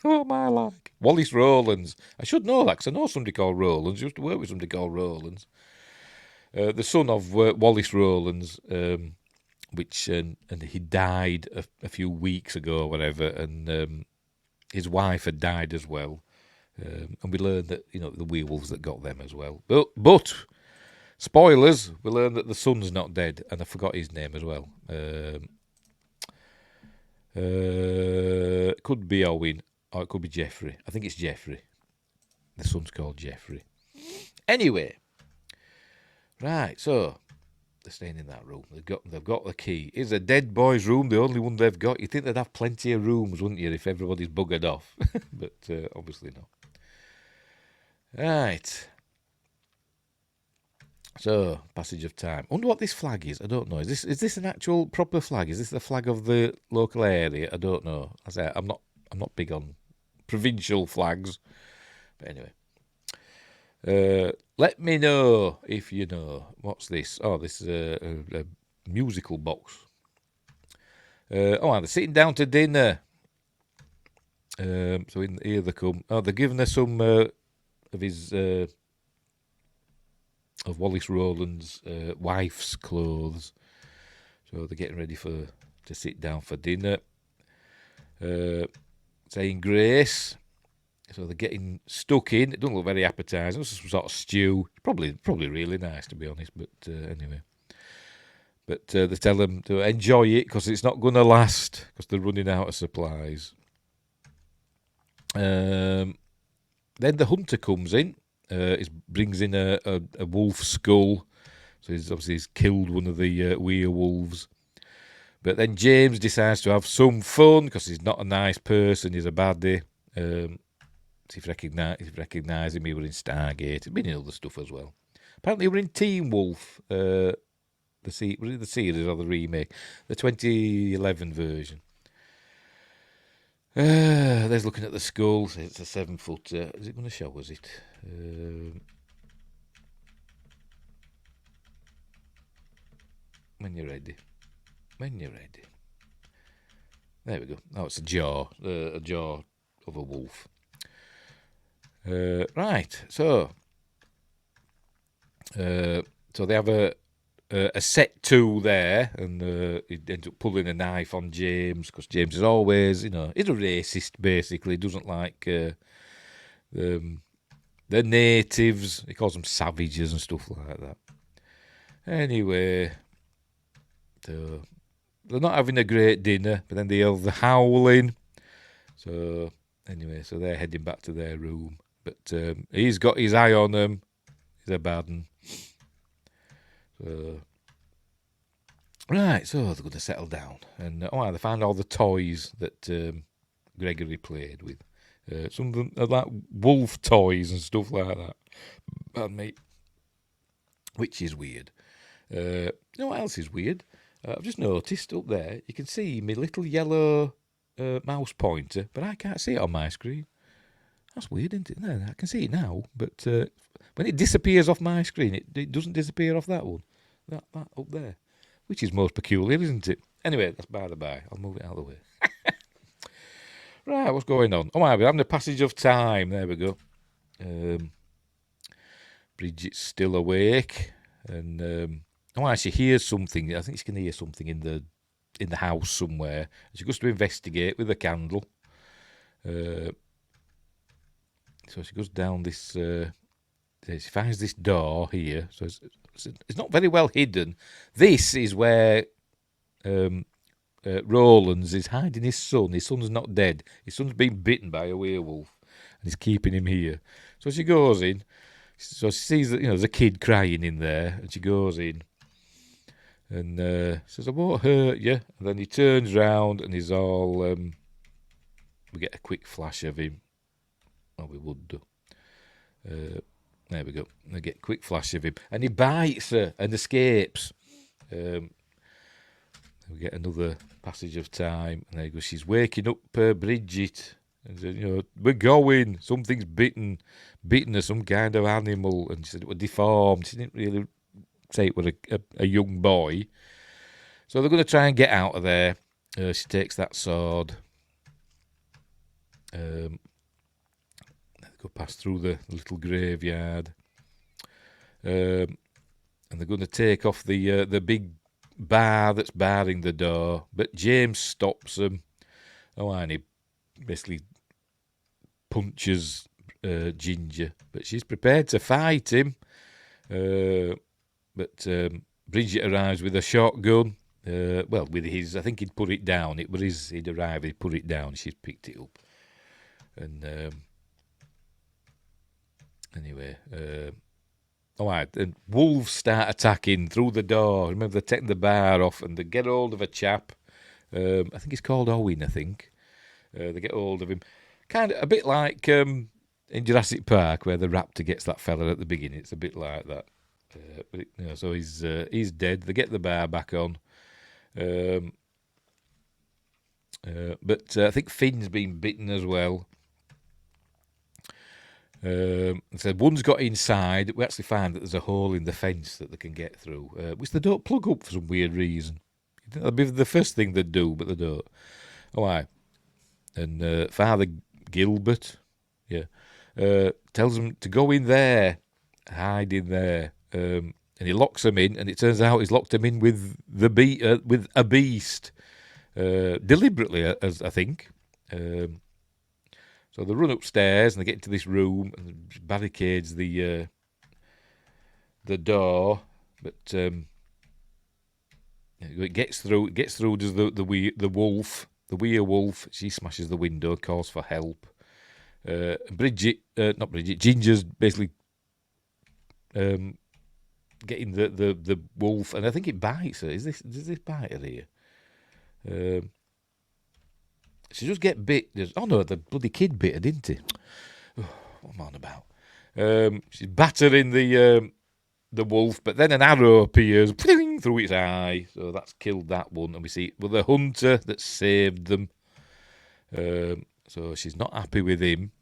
What am I like? Wallace Rowlands. I should know that because I know somebody called Rowlands. I used to work with somebody called Rowlands. The son of Wallace Rowlands, which and he died a few weeks ago or whatever, and his wife had died as well. And we learned that, the werewolves that got them as well. But spoilers, we learned that the son's not dead, and I forgot his name as well. It could be Owen, or it could be Jeffrey. I think it's Jeffrey. The son's called Jeffrey. Anyway, right, so they're staying in that room. They've got the key. It's a dead boy's room, the only one they've got. You'd think they'd have plenty of rooms, wouldn't you, if everybody's buggered off? But obviously not. Right. So, passage of time. I wonder what this flag is. I don't know. Is this an actual proper flag? Is this the flag of the local area? I don't know. As I say, I'm not big on provincial flags. But anyway. Let me know if you know. What's this? Oh, this is a musical box. They're sitting down to dinner. So here they come. Oh, they're giving her some of his of Wallace Rowland's wife's clothes. So they're getting ready to sit down for dinner. Saying grace. So they're getting stuck in. It doesn't look very appetising. It's some sort of stew. Probably really nice, to be honest. But anyway. But they tell them to enjoy it because it's not going to last because they're running out of supplies. Then the hunter comes in. He brings in a wolf skull. So he's killed one of the werewolves. But then James decides to have some fun because he's not a nice person. He's a baddie. If you recognise him, he was in Stargate. He's been in other stuff as well. Apparently, he was in Teen Wolf. Was it the series or the remake? The 2011 version. There's looking at the skull. It's a 7-footer. Is it going to show us it? When you're ready. There we go. Oh, it's a jaw of a wolf. Right. So they have a set tool there, and he ends up pulling a knife on James because James is always, he's a racist. Basically, he doesn't like the natives. He calls them savages and stuff like that. Anyway, so they're not having a great dinner, but then they hear the howling. So anyway, so they're heading back to their room, but he's got his eye on them. He's a bad one. So, right, so they're going to settle down, and they find all the toys that Gregory played with. Some of them are like wolf toys and stuff like that. Pardon me. Which is weird. You know what else is weird? I've just noticed up there, you can see my little yellow mouse pointer, but I can't see it on my screen. That's weird, isn't it? No, I can see it now, but when it disappears off my screen, it doesn't disappear off that one. That up there. Which is most peculiar, isn't it? Anyway, that's by the by. I'll move it out of the way. Right, what's going on? We're having a passage of time. There we go. Bridget's still awake, and she hears something. I think she can hear something in the house somewhere. She goes to investigate with a candle. So she goes down this. She finds this door here. So it's not very well hidden. This is where Roland's is hiding his son. His son's not dead. His son's been bitten by a werewolf, and he's keeping him here. So she goes in. So she sees that there's a kid crying in there, and she goes in and says, "I won't hurt you." And then he turns round and he's all. We get a quick flash of him. Oh, we would do. There we go. We get a quick flash of him, and he bites her and escapes. We get another passage of time, and there you go. She's waking up Bridget, and said, "We're going. Something's bitten her, some kind of animal." And she said it was deformed. She didn't really say it was a young boy. So they're going to try and get out of there. She takes that sword. They go past through the little graveyard. And they're going to take off the big bar that's barring the door. But James stops them. And he basically punches Ginger. But she's prepared to fight him. But Bridget arrives with a shotgun. With his, I think he'd put it down. It was he'd arrived, he'd put it down. She's picked it up. And anyway, and wolves start attacking through the door. Remember, they're taking the bar off, and they get hold of a chap. I think he's called Owen, I think. They get hold of him. Kind of a bit like in Jurassic Park, where the raptor gets that fella at the beginning. It's a bit like that. So he's dead. They get the bar back on. But I think Finn's been bitten as well. So one's got inside. We actually find that there's a hole in the fence that they can get through, which they don't plug up for some weird reason. That'd be the first thing they'd do, but they don't. And Father Gilbert, tells them to go in there, hide in there, and he locks them in. And it turns out he's locked them in with with a beast, deliberately, as I think. So they run upstairs and they get into this room and barricades the door, but it gets through. It gets through. Does the wolf, the werewolf? She smashes the window, calls for help. Not Bridget. Ginger's basically getting the wolf, and I think it bites her. Does this bite her here? She just get bit. Oh no, the bloody kid bit her, didn't he? What am I on about? She's battering the wolf, but then an arrow appears through its eye, so that's killed that one. And we see the hunter that saved them. So she's not happy with him.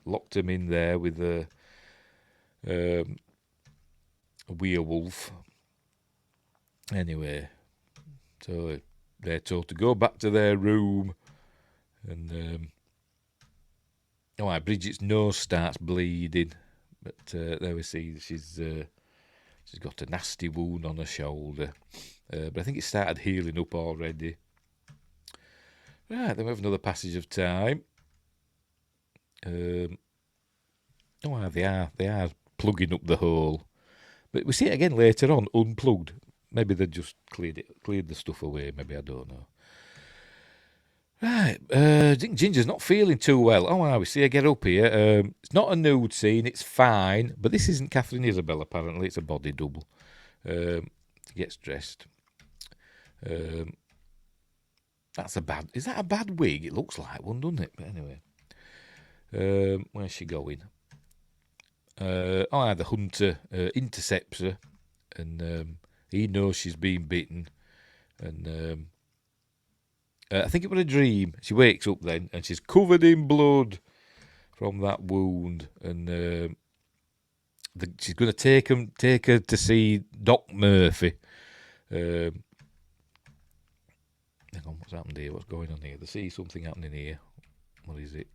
Locked him in there with a werewolf. Anyway, so they're told to go back to their room. And Bridget's nose starts bleeding, but there we see she's got a nasty wound on her shoulder, but I think it started healing up already. Right, then we have another passage of time. They are plugging up the hole, but we see it again later on, unplugged. Maybe they just cleared the stuff away. Maybe, I don't know. Right, I think Ginger's not feeling too well. We see her get up here. It's not a nude scene, it's fine, but this isn't Katherine Isabelle, apparently. It's a body double. She gets dressed. Is that a bad wig? It looks like one, doesn't it? But anyway. Where's she going? The hunter intercepts her, and he knows she's been bitten, and I think it was a dream. She wakes up then, and she's covered in blood from that wound, and she's going to take her to see Doc Murphy. Hang on, what's happened here? What's going on here? They see something happening here. What is it?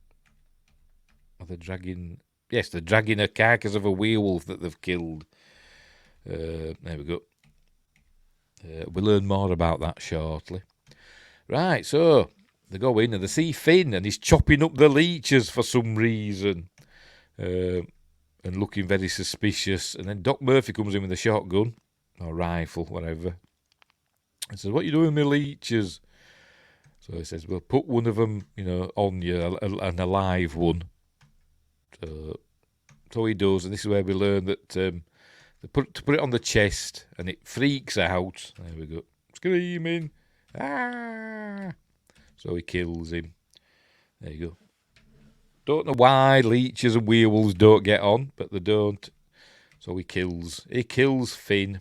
Are they dragging? Yes, they're dragging a carcass of a werewolf that they've killed. There we go. We'll learn more about that shortly. Right, so they go in and they see Finn, and he's chopping up the leeches for some reason, and looking very suspicious. And then Doc Murphy comes in with a shotgun or rifle, whatever, and says, "What are you doing with my leeches?" So he says, "Well, put one of them, on you, an alive one." So he does, and this is where we learn that they put it on the chest, and it freaks out. There we go, screaming, ah! So he kills him. There you go. Don't know why leeches and werewolves don't get on, but they don't. So he kills Finn.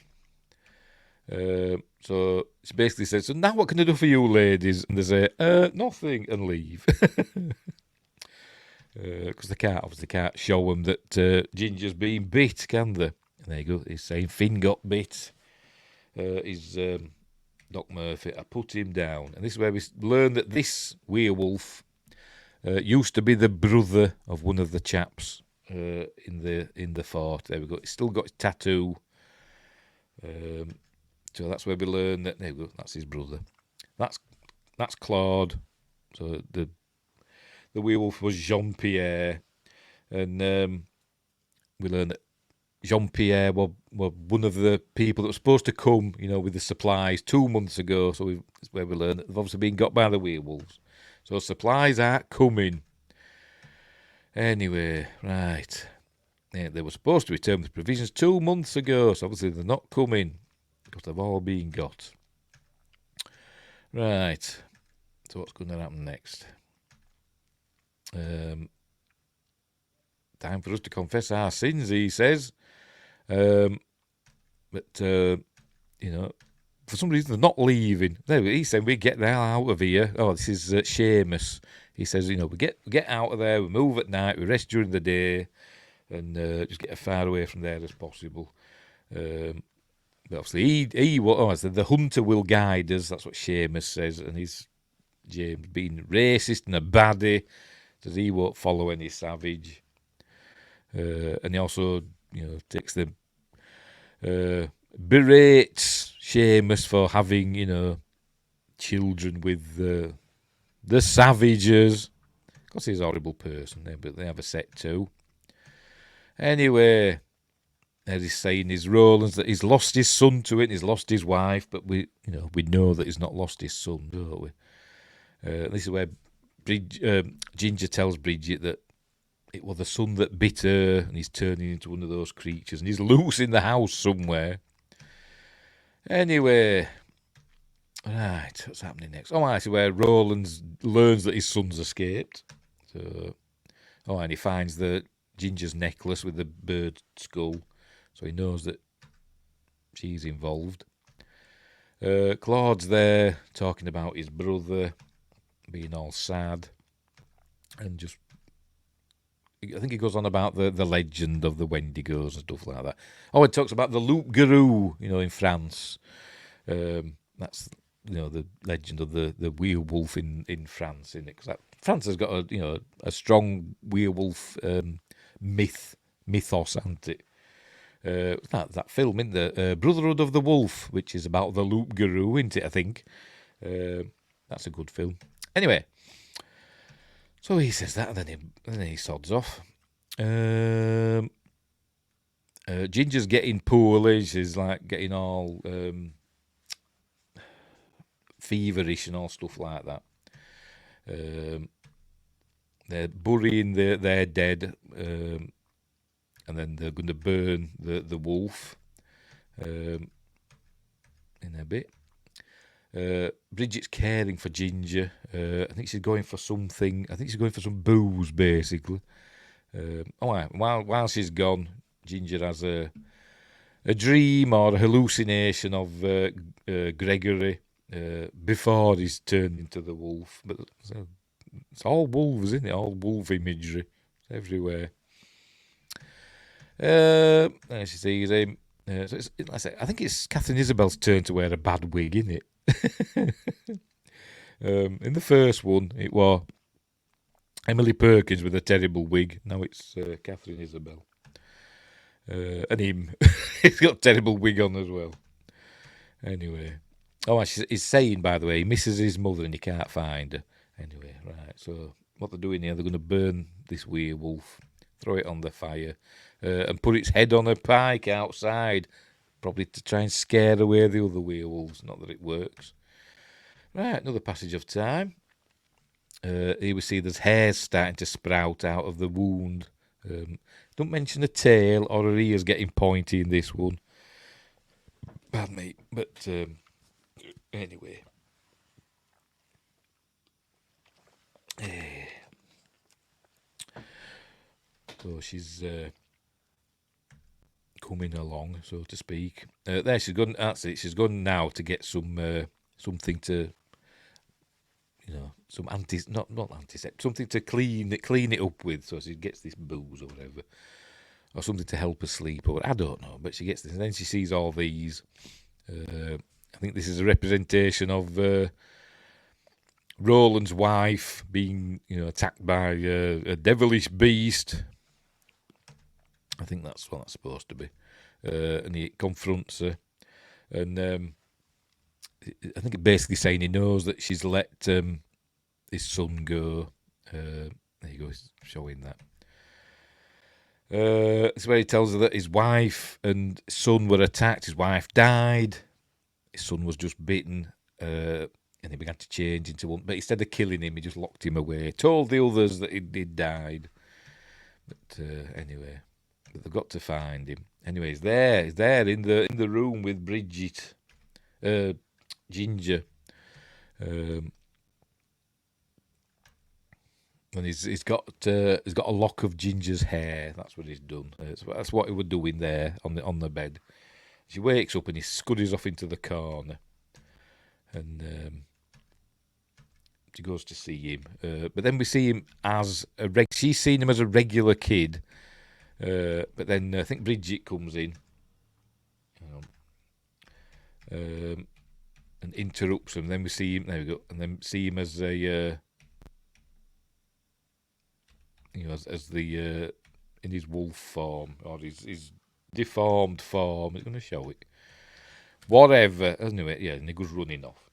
So she basically says, "So now what can I do for you, ladies?" And they say, "Nothing," and leave. Because they can't show them that Ginger's been bit, can they? And there you go. He's saying Finn got bit. He's Doc Murphy. I put him down, and this is where we learn that this werewolf used to be the brother of one of the chaps in the fort. There we go. He's still got his tattoo. So that's where we learn that. There we go. That's his brother. That's Claude. So the werewolf was Jean Pierre, and we learn that Jean Pierre were one of the people that were supposed to come, with the supplies 2 months ago. So that's where we learn that they've obviously been got by the werewolves. So supplies aren't coming. Anyway, right. Yeah, they were supposed to return with provisions 2 months ago, so obviously they're not coming because they've all been got. Right. So what's going to happen next? Time for us to confess our sins, he says. But for some reason they're not leaving. He's saying we get the hell out of here. Oh, this is Seamus. He says, we get out of there, we move at night, we rest during the day, and just get as far away from there as possible. But obviously the hunter will guide us. That's what Seamus says, and he's James being racist and a baddie. Says he won't follow any savage. And he also, takes the berates Seamus for having, children with the savages. Of course, he's a horrible person, but they have a set too. Anyway, as he's saying, his Roland's that he's lost his son to it, and he's lost his wife, but we know that he's not lost his son, don't we? This is where Ginger tells Bridget that it was the son that bit her, and he's turning into one of those creatures, and he's loose in the house somewhere. Anyway, right, what's happening next? I see where Roland learns that his son's escaped. So, and he finds the Ginger's necklace with the bird skull, so he knows that she's involved. Claude's there talking about his brother being all sad, and I think he goes on about the legend of the Wendigos and stuff like that. Oh, it talks about the loup-garou, in France. That's the legend of the werewolf in France, isn't it? Because France has got a strong werewolf mythos, hasn't it? That film, isn't there? Brotherhood of the Wolf, which is about the loup-garou, isn't it? I think that's a good film. Anyway. So he says that, and then he sods off. Ginger's getting poorly. She's like getting all feverish and all stuff like that. They're burying their dead, and then they're going to burn the wolf in a bit. Bridget's caring for Ginger. I think she's going for something. I think she's going for some booze, basically. While she's gone, Ginger has a dream or a hallucination of Gregory before he's turned into the wolf. But it's all wolves, isn't it? All wolf imagery. It's everywhere. There she sees him. So I think it's Katherine Isabelle's turn to wear a bad wig, isn't it? In the first one, it was Emily Perkins with a terrible wig. Now it's Katherine Isabelle. And him. He's got a terrible wig on as well. Anyway. Oh, he's saying, by the way, he misses his mother and he can't find her. Anyway, right. So what they're doing here, they're going to burn this werewolf, throw it on the fire, and put its head on a pike outside, probably to try and scare away the other werewolves. Not that it works. Right, another passage of time. Here we see there's hairs starting to sprout out of the wound. Don't mention a tail or her ears getting pointy in this one. Pardon me, but anyway. So she's coming along, so to speak. There she's gone. That's it. She's gone now to get some something to, some not antiseptic, something to clean it up with. So she gets this booze or whatever, or something to help her sleep, or I don't know. But she gets this, and then she sees all these. I think this is a representation of Roland's wife being, attacked by a devilish beast. I think that's what that's supposed to be. And he confronts her. And I think it's basically saying he knows that she's let his son go. There you go, he's showing that. It's where he tells her that his wife and son were attacked. His wife died. His son was just bitten. And he began to change into one. But instead of killing him, he just locked him away. Told the others that he'd died. But anyway, but they've got to find him. Anyway, he's there in the room with Bridget, Ginger, and he's got a lock of Ginger's hair. That's what he's done. That's what he was doing there on the bed. She wakes up and he scudders off into the corner, and she goes to see him. But then we see him as she's seen him as a regular kid. But then I think Bridget comes in and interrupts him. Then we see him. There we go. And then see him as a as the in his wolf form or his deformed form. It's going to show it. Whatever. Anyway, yeah, and he goes running off.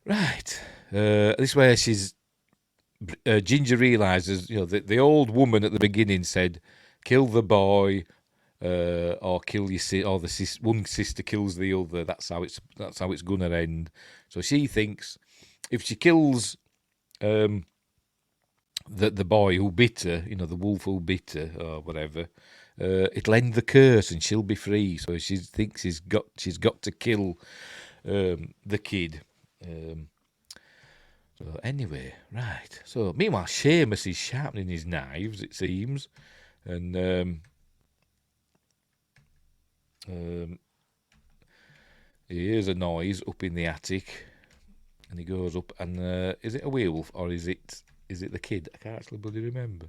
Right. This is where Ginger realises, the old woman at the beginning said, kill the boy, or kill your or one sister kills the other. That's how it's gonna end. So she thinks if she kills the boy who bit her, the wolf who bit her or whatever, it'll end the curse and she'll be free. So she thinks she's got to kill the kid. So anyway, right. So meanwhile, Seamus is sharpening his knives, it seems, and he hears a noise up in the attic, and he goes up, and is it a werewolf or is it the kid? I can't actually bloody remember.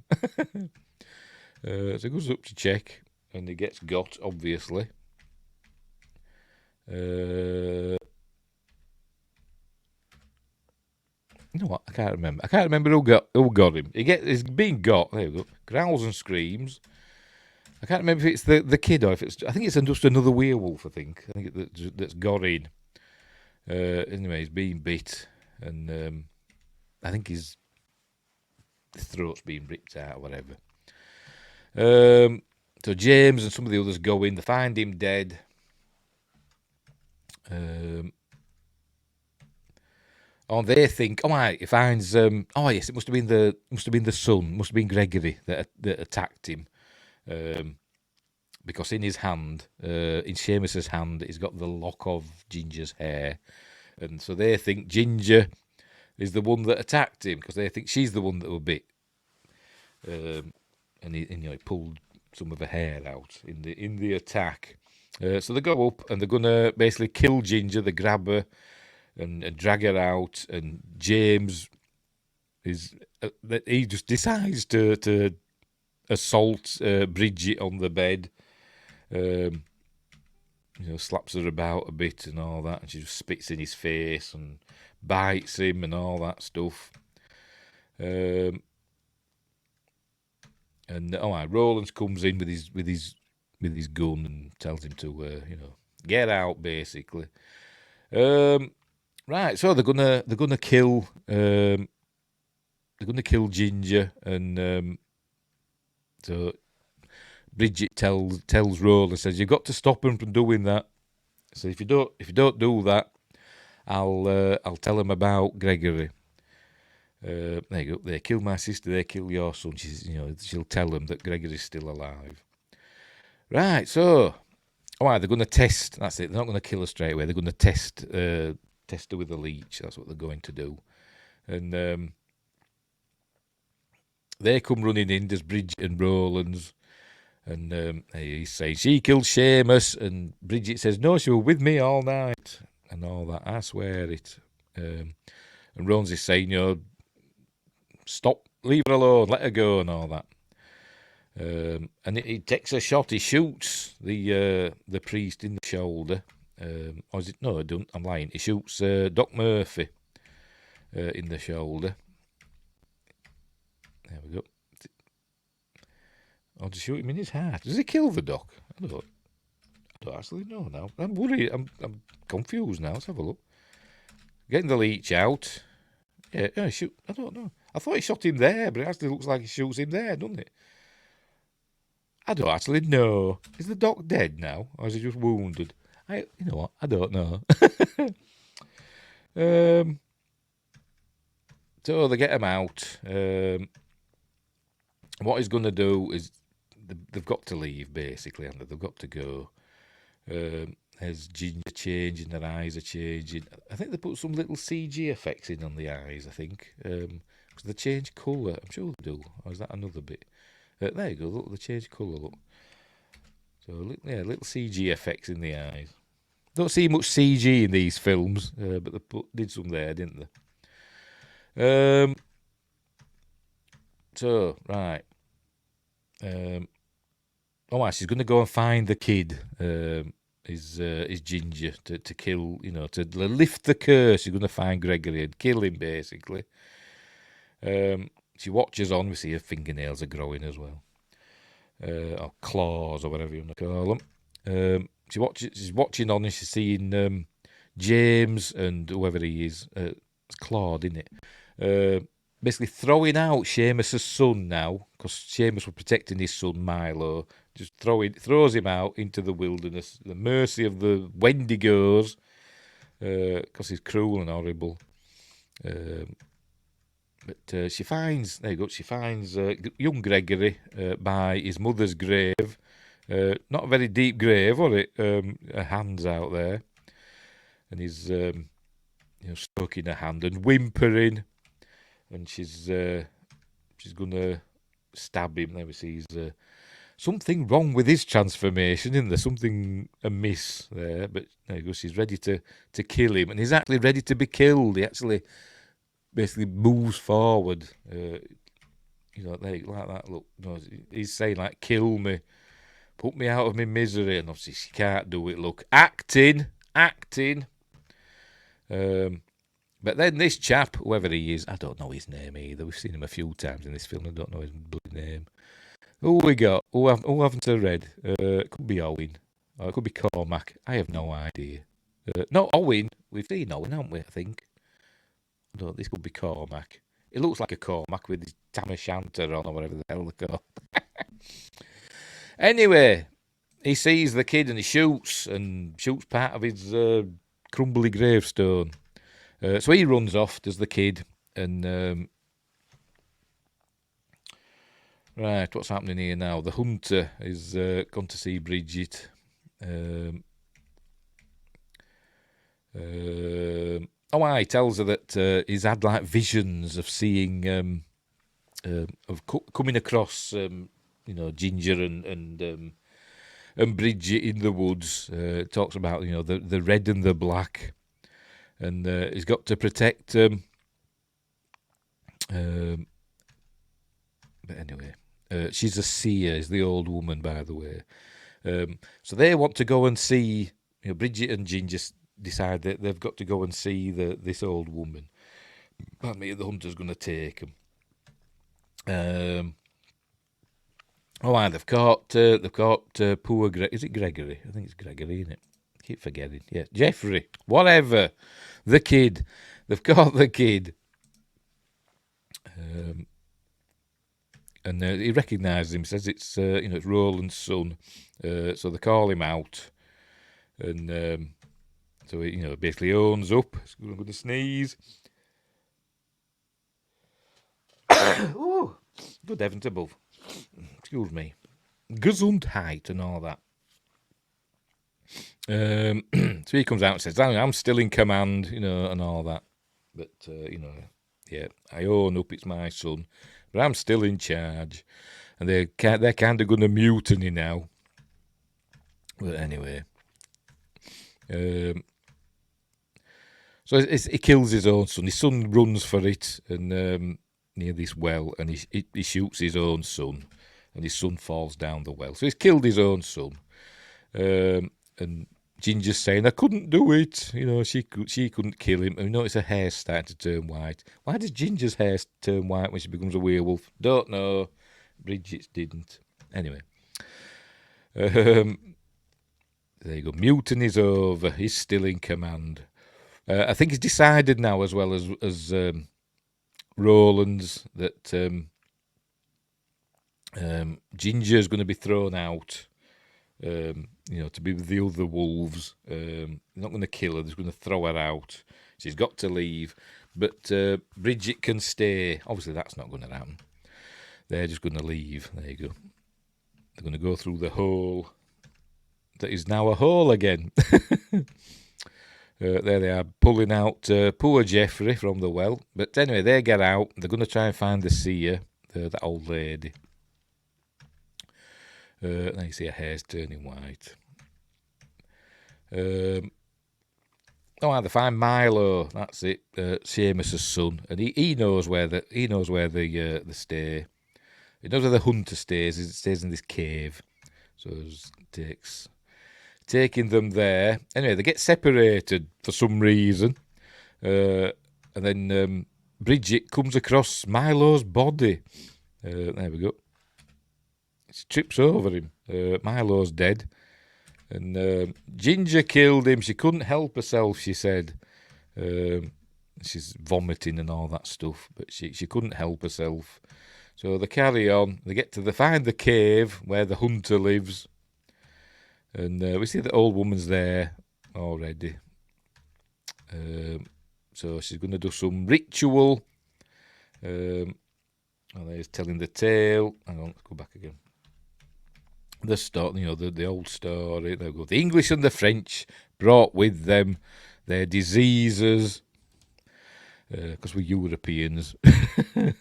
So he goes up to check, and he gets got, obviously. You know what? I can't remember who got him. He's being got. There we go. Growls and screams. I can't remember if it's the kid or if it's. I think it's just another werewolf. I think that's got in. Anyway, he's being bit, and I think his throat's being ripped out or whatever. So James and some of the others go in. They find him dead. They think, he finds. Yes, it must have been the son. Must have been Gregory that attacked him, because in his hand, in Seamus's hand, he's got the lock of Ginger's hair, and so they think Ginger is the one that attacked him because they think she's the one that was bit, and he pulled some of her hair out in the attack. So they go up and they're gonna basically kill Ginger. They grab her and drag her out, and James he just decides to assault Bridget on the bed. Slaps her about a bit and all that, and she just spits in his face and bites him and all that stuff. And Rollins comes in with his gun and tells him to get out, basically. Right, so they're gonna kill Ginger, and so Bridget tells Roland, says, you've got to stop him from doing that. So if you don't do that, I'll tell him about Gregory. There you go. They kill my sister. They kill your son. She'll tell them that Gregory's still alive. Right. So, they're going to test. That's it. They're not going to kill her straight away. They're going to test her with a leech. That's what they're going to do. And they come running in. There's Bridget and Rollins. And he says, she killed Seamus. And Bridget says, no, she was with me all night. And all that. I swear it. And Rollins is saying, stop, leave her alone, let her go, and all that. And he takes a shot. He shoots the priest in the shoulder. Or is it? No, I don't. I'm lying. He shoots Doc Murphy in the shoulder. There we go. Or to shoot him in his heart. Does he kill the doc? I don't actually know now. I'm worried. I'm confused now. Let's have a look. Getting the leech out. Yeah, shoot. I don't know. I thought he shot him there, but it actually looks like he shoots him there, doesn't it? I don't actually know. Is the doc dead now, or is he just wounded? You know what? I don't know. So they get him out. What he's going to do is they've got to leave, basically, and they've got to go. There's Ginger changing, their eyes are changing. I think they put some little CG effects in on the eyes, I think. Because they change colour. I'm sure they do. Or is that another bit? There you go, look, they change colour, look. So, little CG effects in the eyes. Don't see much CG in these films, but they did some there, didn't they? So, right. She's going to go and find the kid, is Ginger, to kill, to lift the curse. She's going to find Gregory and kill him, basically. She watches on. We see her fingernails are growing as well. Or claws, or whatever you want to call them. She's watching on, and she's seeing James and whoever he is. It's Claude, isn't it? Basically throwing out Seamus's son now, because Seamus was protecting his son Milo. Just throws him out into the wilderness. The mercy of the Wendigos, because he's cruel and horrible. But she finds young Gregory by his mother's grave. Not a very deep grave, was it? Her hand's out there, and he's stroking her hand and whimpering, and she's gonna stab him. There we see something wrong with his transformation, isn't there? Something amiss there. But there you go. She's ready to kill him, and he's actually ready to be killed. He actually basically moves forward. There, like that. Look, he's saying like, "Kill me, put me out of my misery," and obviously she can't do it. Look, acting. But then this chap, whoever he is, I don't know his name either. We've seen him a few times in this film. I don't know his bloody name. Who we got? Who haven't I read? It could be Owen. Or it could be Cormac. I have no idea. No, Owen. We've seen Owen, haven't we, I think? No, this could be Cormac. It looks like a Cormac with his tam o' shanter on, or whatever the hell they call. Anyway, he sees the kid and he shoots part of his crumbly gravestone. So he runs off, does the kid, and right, what's happening here now? The hunter is gone to see Bridget. He tells her that he's had like visions of seeing, coming across, Ginger and Bridget in the woods. Talks about the red and the black, and he's got to protect them. But anyway, she's a seer, is the old woman, by the way. So they want to go and see. Bridget and Ginger decide that they've got to go and see this old woman. Pardon me, the hunter's going to take them. Oh, aye, they've caught poor is it Gregory? I think it's Gregory, isn't it? Keep forgetting. Yeah, Jeffrey, whatever. The kid. They've caught the kid. And he recognises him. Says it's it's Roland's son. So they call him out, and so he basically owns up. He's going to sneeze. Ooh, good heavens above. Excuse me. Gesundheit and all that. So he comes out and says, "I'm still in command," and all that. But yeah, I own up. It's my son, but I'm still in charge. And they're kind of going to mutiny now. But anyway, so he kills his own son. His son runs for it and near this well, and he shoots his own son, and his son falls down the well. So he's killed his own son. And Ginger's saying, "I couldn't do it." She couldn't kill him. And you notice her hair's starting to turn white. Why does Ginger's hair turn white when she becomes a werewolf? Don't know. Bridget's didn't. Anyway. There you go. Mutiny's over. He's still in command. I think it's decided now, as well as Roland's, that Ginger's going to be thrown out. To be with the other wolves. They're not going to kill her. They're going to throw her out. She's got to leave. But Bridget can stay. Obviously, that's not going to happen. They're just going to leave. There you go. They're going to go through the hole that is now a hole again. There they are, pulling out poor Jeffrey from the well. But anyway, they get out. They're going to try and find the seer, that old lady. Now you see her hair's turning white. They find Milo. That's it. Seamus's son, and he knows where they stay. He knows where the hunter stays. He stays in this cave, so it takes taking them there. Anyway, they get separated for some reason, and then Bridget comes across Milo's body. There we go. She trips over him. Milo's dead. And Ginger killed him. She couldn't help herself, she said. She's vomiting and all that stuff, but she couldn't help herself. So they carry on. They find the cave where the hunter lives. And we see the old woman's there already. So she's going to do some ritual. There's telling the tale. Hang on, let's go back again. The story, the old story. There we go. The English and the French brought with them their diseases, because we're Europeans.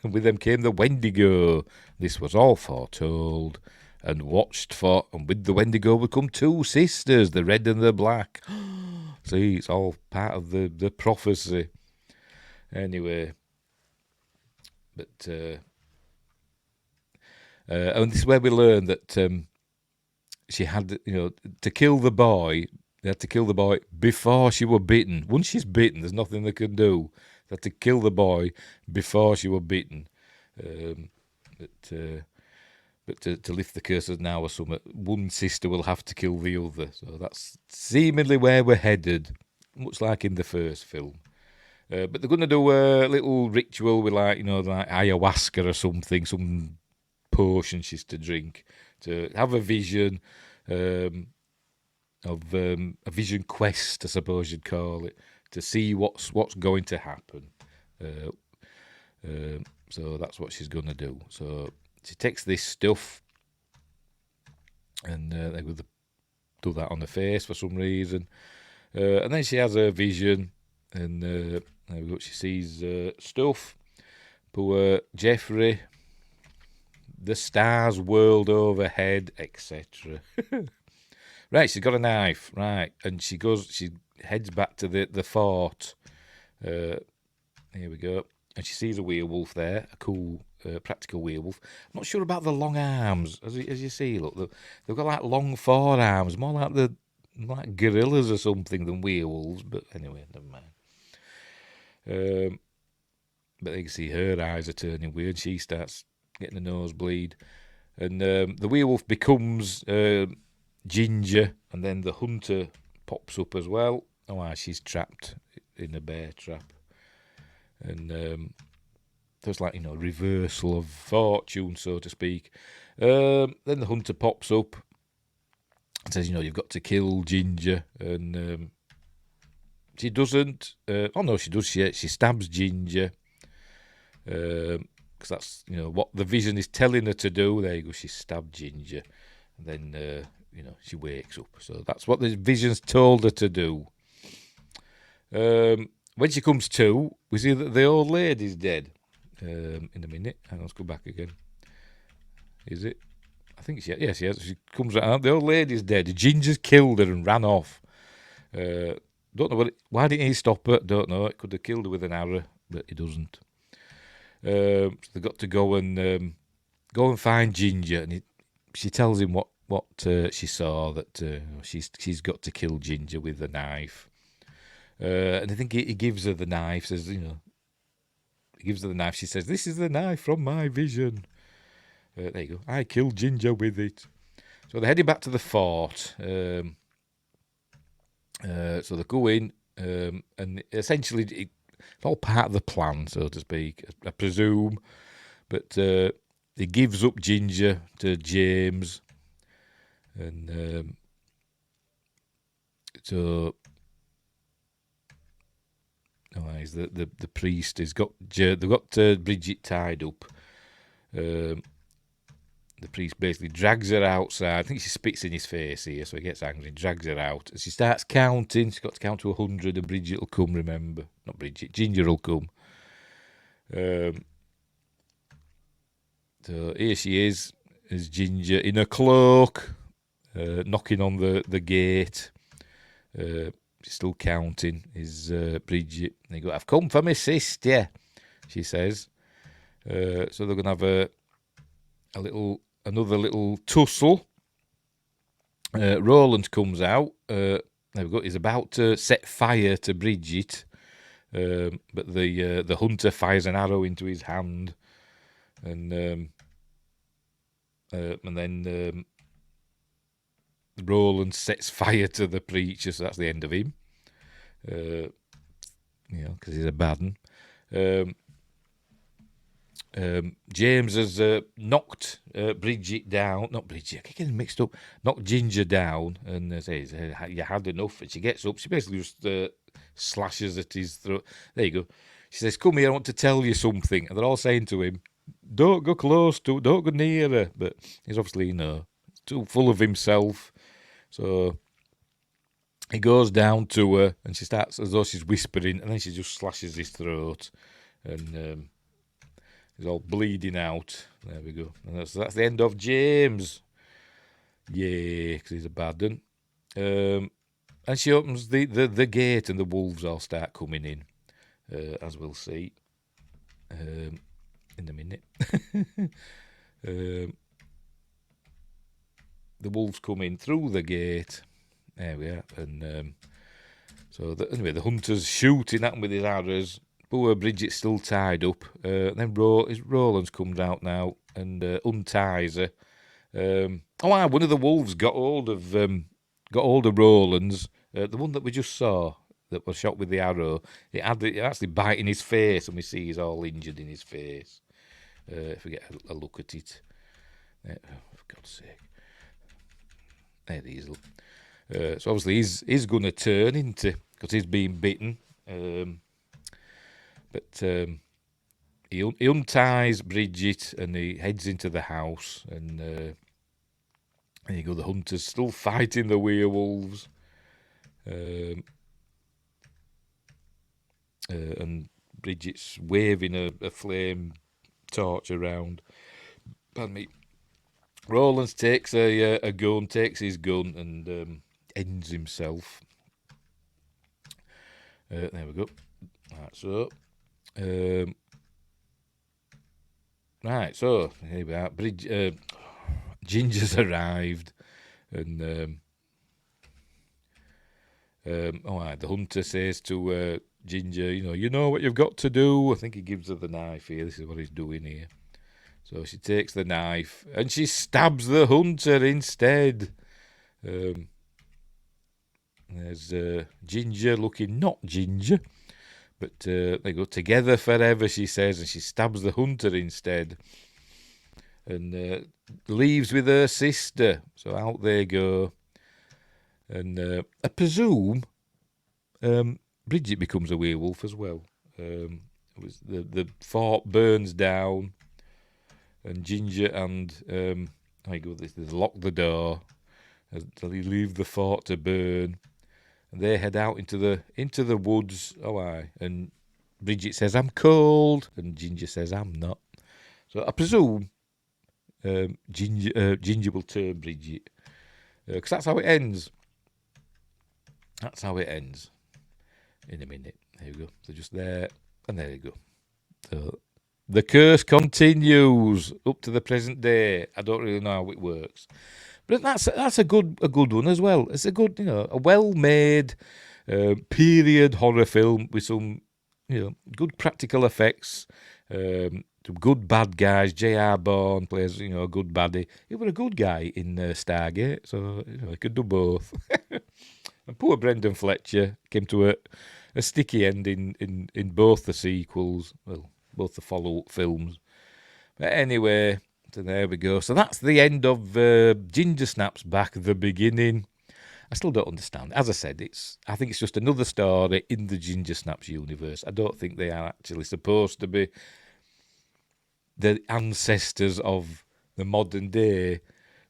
With them came the Wendigo. This was all foretold and watched for, and with the Wendigo would come two sisters, the red and the black. See, it's all part of the prophecy. Anyway, but and this is where we learn that she had, to kill the boy. They had to kill the boy before she was bitten. Once she's bitten, there's nothing they can do. They had to kill the boy before she was bitten. But to lift the curses now or something, one sister will have to kill the other. So that's seemingly where we're headed, much like in the first film. But they're going to do a little ritual with like ayahuasca or something, some potion she's to drink, to have a vision of a vision quest, I suppose you'd call it, to see what's going to happen. So that's what she's going to do. So she takes this stuff and they're going to do that on her face for some reason. And then she has her vision and there we go. She sees stuff. Poor Jeffrey, the stars world overhead, etc. Right, she's got a knife, right, and she heads back to the fort. Here we go. And she sees a werewolf there, a cool practical werewolf. I'm not sure about the long arms, as you see. Look, they've got like long forearms, more like gorillas or something than werewolves. But anyway, never mind. But you can see her eyes are turning weird. She starts getting a nosebleed. And the werewolf becomes Ginger, and then the hunter pops up as well. Oh, she's trapped in a bear trap. And there's like, reversal of fortune, so to speak. Then the hunter pops up and says, you've got to kill Ginger. And she doesn't. Oh, no, she does. She stabs Ginger. Because that's, what the vision is telling her to do. There you go, she stabbed Ginger. And then, she wakes up. So that's what the vision's told her to do. When she comes to, we see that the old lady's dead. In a minute. Hang on, let's go back again. Is it? I think she has. She comes out. The old lady's dead. Ginger's killed her and ran off. Don't know why didn't he stop her? Don't know. It could have killed her with an arrow, but he doesn't. So they got to go and find Ginger, and she tells him what she saw, that she's got to kill Ginger with a knife. And I think he gives her the knife. Says, he gives her the knife. She says, "This is the knife from my vision." There you go. I killed Ginger with it. So they're heading back to the fort. So they go in, and essentially it's all part of the plan, so to speak, I presume. But he gives up Ginger to James, and so the priest has got they've got Bridget tied up. The priest basically drags her outside. I think she spits in his face here, so he gets angry and drags her out. And she starts counting. She's got to count to 100, and Bridget will come, remember. Not Bridget, Ginger will come. So here she is, as Ginger, in a cloak, knocking on the gate. She's still counting, is Bridget. And they go, "I've come for my sister," she says. So they're going to have another little tussle. Roland comes out. There we go. He's about to set fire to Bridget, but the hunter fires an arrow into his hand, and then Roland sets fire to the preacher. So that's the end of him. Because he's a bad one. James has knocked Bridget down. Not Bridget, I keep getting mixed up. Knocked Ginger down and says, "You had enough." And she gets up. She basically just slashes at his throat. There you go. She says, "Come here, I want to tell you something." And they're all saying to him, "Don't go close to her, don't go near her." But he's obviously, too full of himself. So he goes down to her and she starts as though she's whispering, and then she just slashes his throat. And he's all bleeding out. There we go. And that's the end of James. Yay, because he's a bad one. And she opens the gate, and the wolves all start coming in, as we'll see in a minute. The wolves come in through the gate. There we are. And anyway, the hunter's shooting at him with his arrows. Poor Bridget's still tied up. Then Roland's comes out now and unties her. One of the wolves got hold of Roland's. The one that we just saw that was shot with the arrow. It actually biting his face, and we see he's all injured in his face. If we get a look at it, for God's sake, there he is. So obviously he's going to turn into, because he's been bitten. But he unties Bridget and he heads into the house. And there you go, the hunter's still fighting the werewolves. And Bridget's waving a flame torch around. Pardon me. Roland takes a gun, takes his gun, and ends himself. There we go. Right, so. So here we are. Ginger's arrived, and the hunter says to Ginger, you know what you've got to do. I think he gives her the knife here. This is what he's doing here. So she takes the knife and she stabs the hunter instead. There's Ginger looking not ginger, but they go together forever, she says, and she stabs the hunter instead. And leaves with her sister. So out they go. And I presume Bridget becomes a werewolf as well. The fort burns down, and Ginger and they lock the door. They leave the fort to burn, and they head out into the woods. Oh, aye! And Bridget says, "I'm cold," and Ginger says, "I'm not." So I presume Ginger will turn Bridget, because that's how it ends. That's how it ends. In a minute. There you go. They're just there, and there you go. So the curse continues up to the present day. I don't really know how it works, but that's a good one as well. It's a good, a well-made period horror film with some, good practical effects. Some good bad guys. J.R. Bourne plays, a good baddie. He was a good guy in Stargate, so he could do both. And poor Brendan Fletcher came to a sticky end in both the sequels, well, both the follow-up films. But anyway, so there we go. So that's the end of Ginger Snaps Back, the beginning. I still don't understand. As I said, I think it's just another story in the Ginger Snaps universe. I don't think they are actually supposed to be the ancestors of the modern day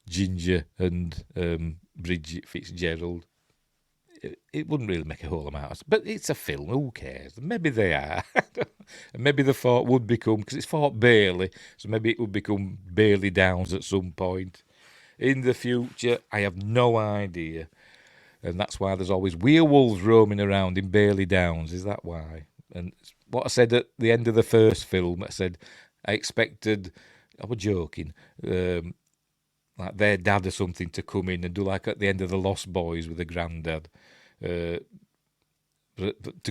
Ginger and Bridget Fitzgerald. It wouldn't really make a whole amount of sense. But it's a film, who cares? Maybe they are. And maybe the fort would become, because it's Fort Bailey, so maybe it would become Bailey Downs at some point in the future. I have no idea. And that's why there's always werewolves roaming around in Bailey Downs. Is that why? And what I said at the end of the first film, I said I expected, I was joking, like their dad or something to come in and do like at the end of the Lost Boys with the granddad, to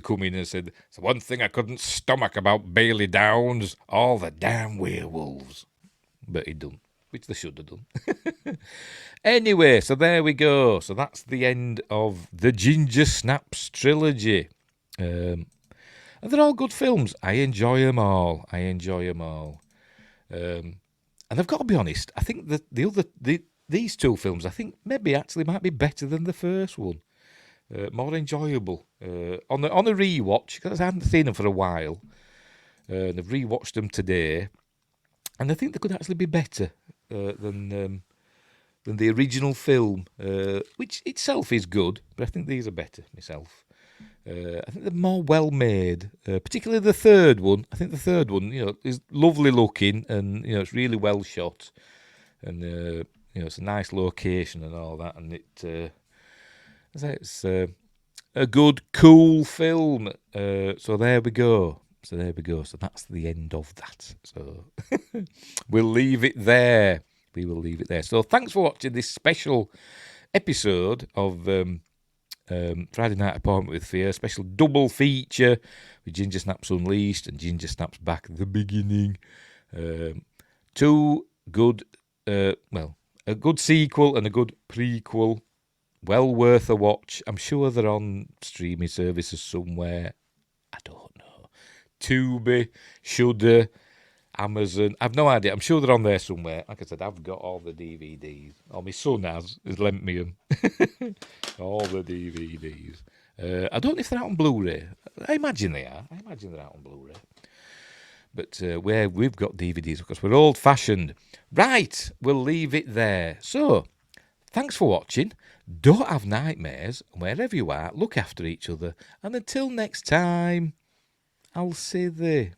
come in and said, "It's one thing I couldn't stomach about Bailey Downs, all the damn werewolves." But he done, which they should have done. Anyway, so there we go. So that's the end of the Ginger Snaps trilogy. And they're all good films. I enjoy them all. And I've got to be honest, I think that these two films, I think maybe actually might be better than the first one. More enjoyable. On a rewatch, because I hadn't seen them for a while. And I've rewatched them today. And I think they could actually be better than the original film, which itself is good, but I think these are better myself. I think they're more well made, particularly the third one. I think the third one, is lovely looking, and it's really well shot, and it's a nice location and all that, and it's a good, cool film. So there we go. So that's the end of that. So we'll leave it there. We will leave it there. So thanks for watching this special episode of Friday Night Appointment with Fear, special double feature with Ginger Snaps Unleashed and Ginger Snaps Back at the beginning. Two good, a good sequel and a good prequel. Well worth a watch. I'm sure they're on streaming services somewhere. I don't know. Tubi, Shudder, Amazon. I've no idea. I'm sure they're on there somewhere. Like I said, I've got all the DVDs. Or my son has lent me them. All the DVDs. I don't know if they're out on Blu-ray. I imagine they are. I imagine they're out on Blu-ray. But we've got DVDs because we're old-fashioned. Right, we'll leave it there. So, thanks for watching. Don't have nightmares. Wherever you are, look after each other. And until next time, I'll see thee.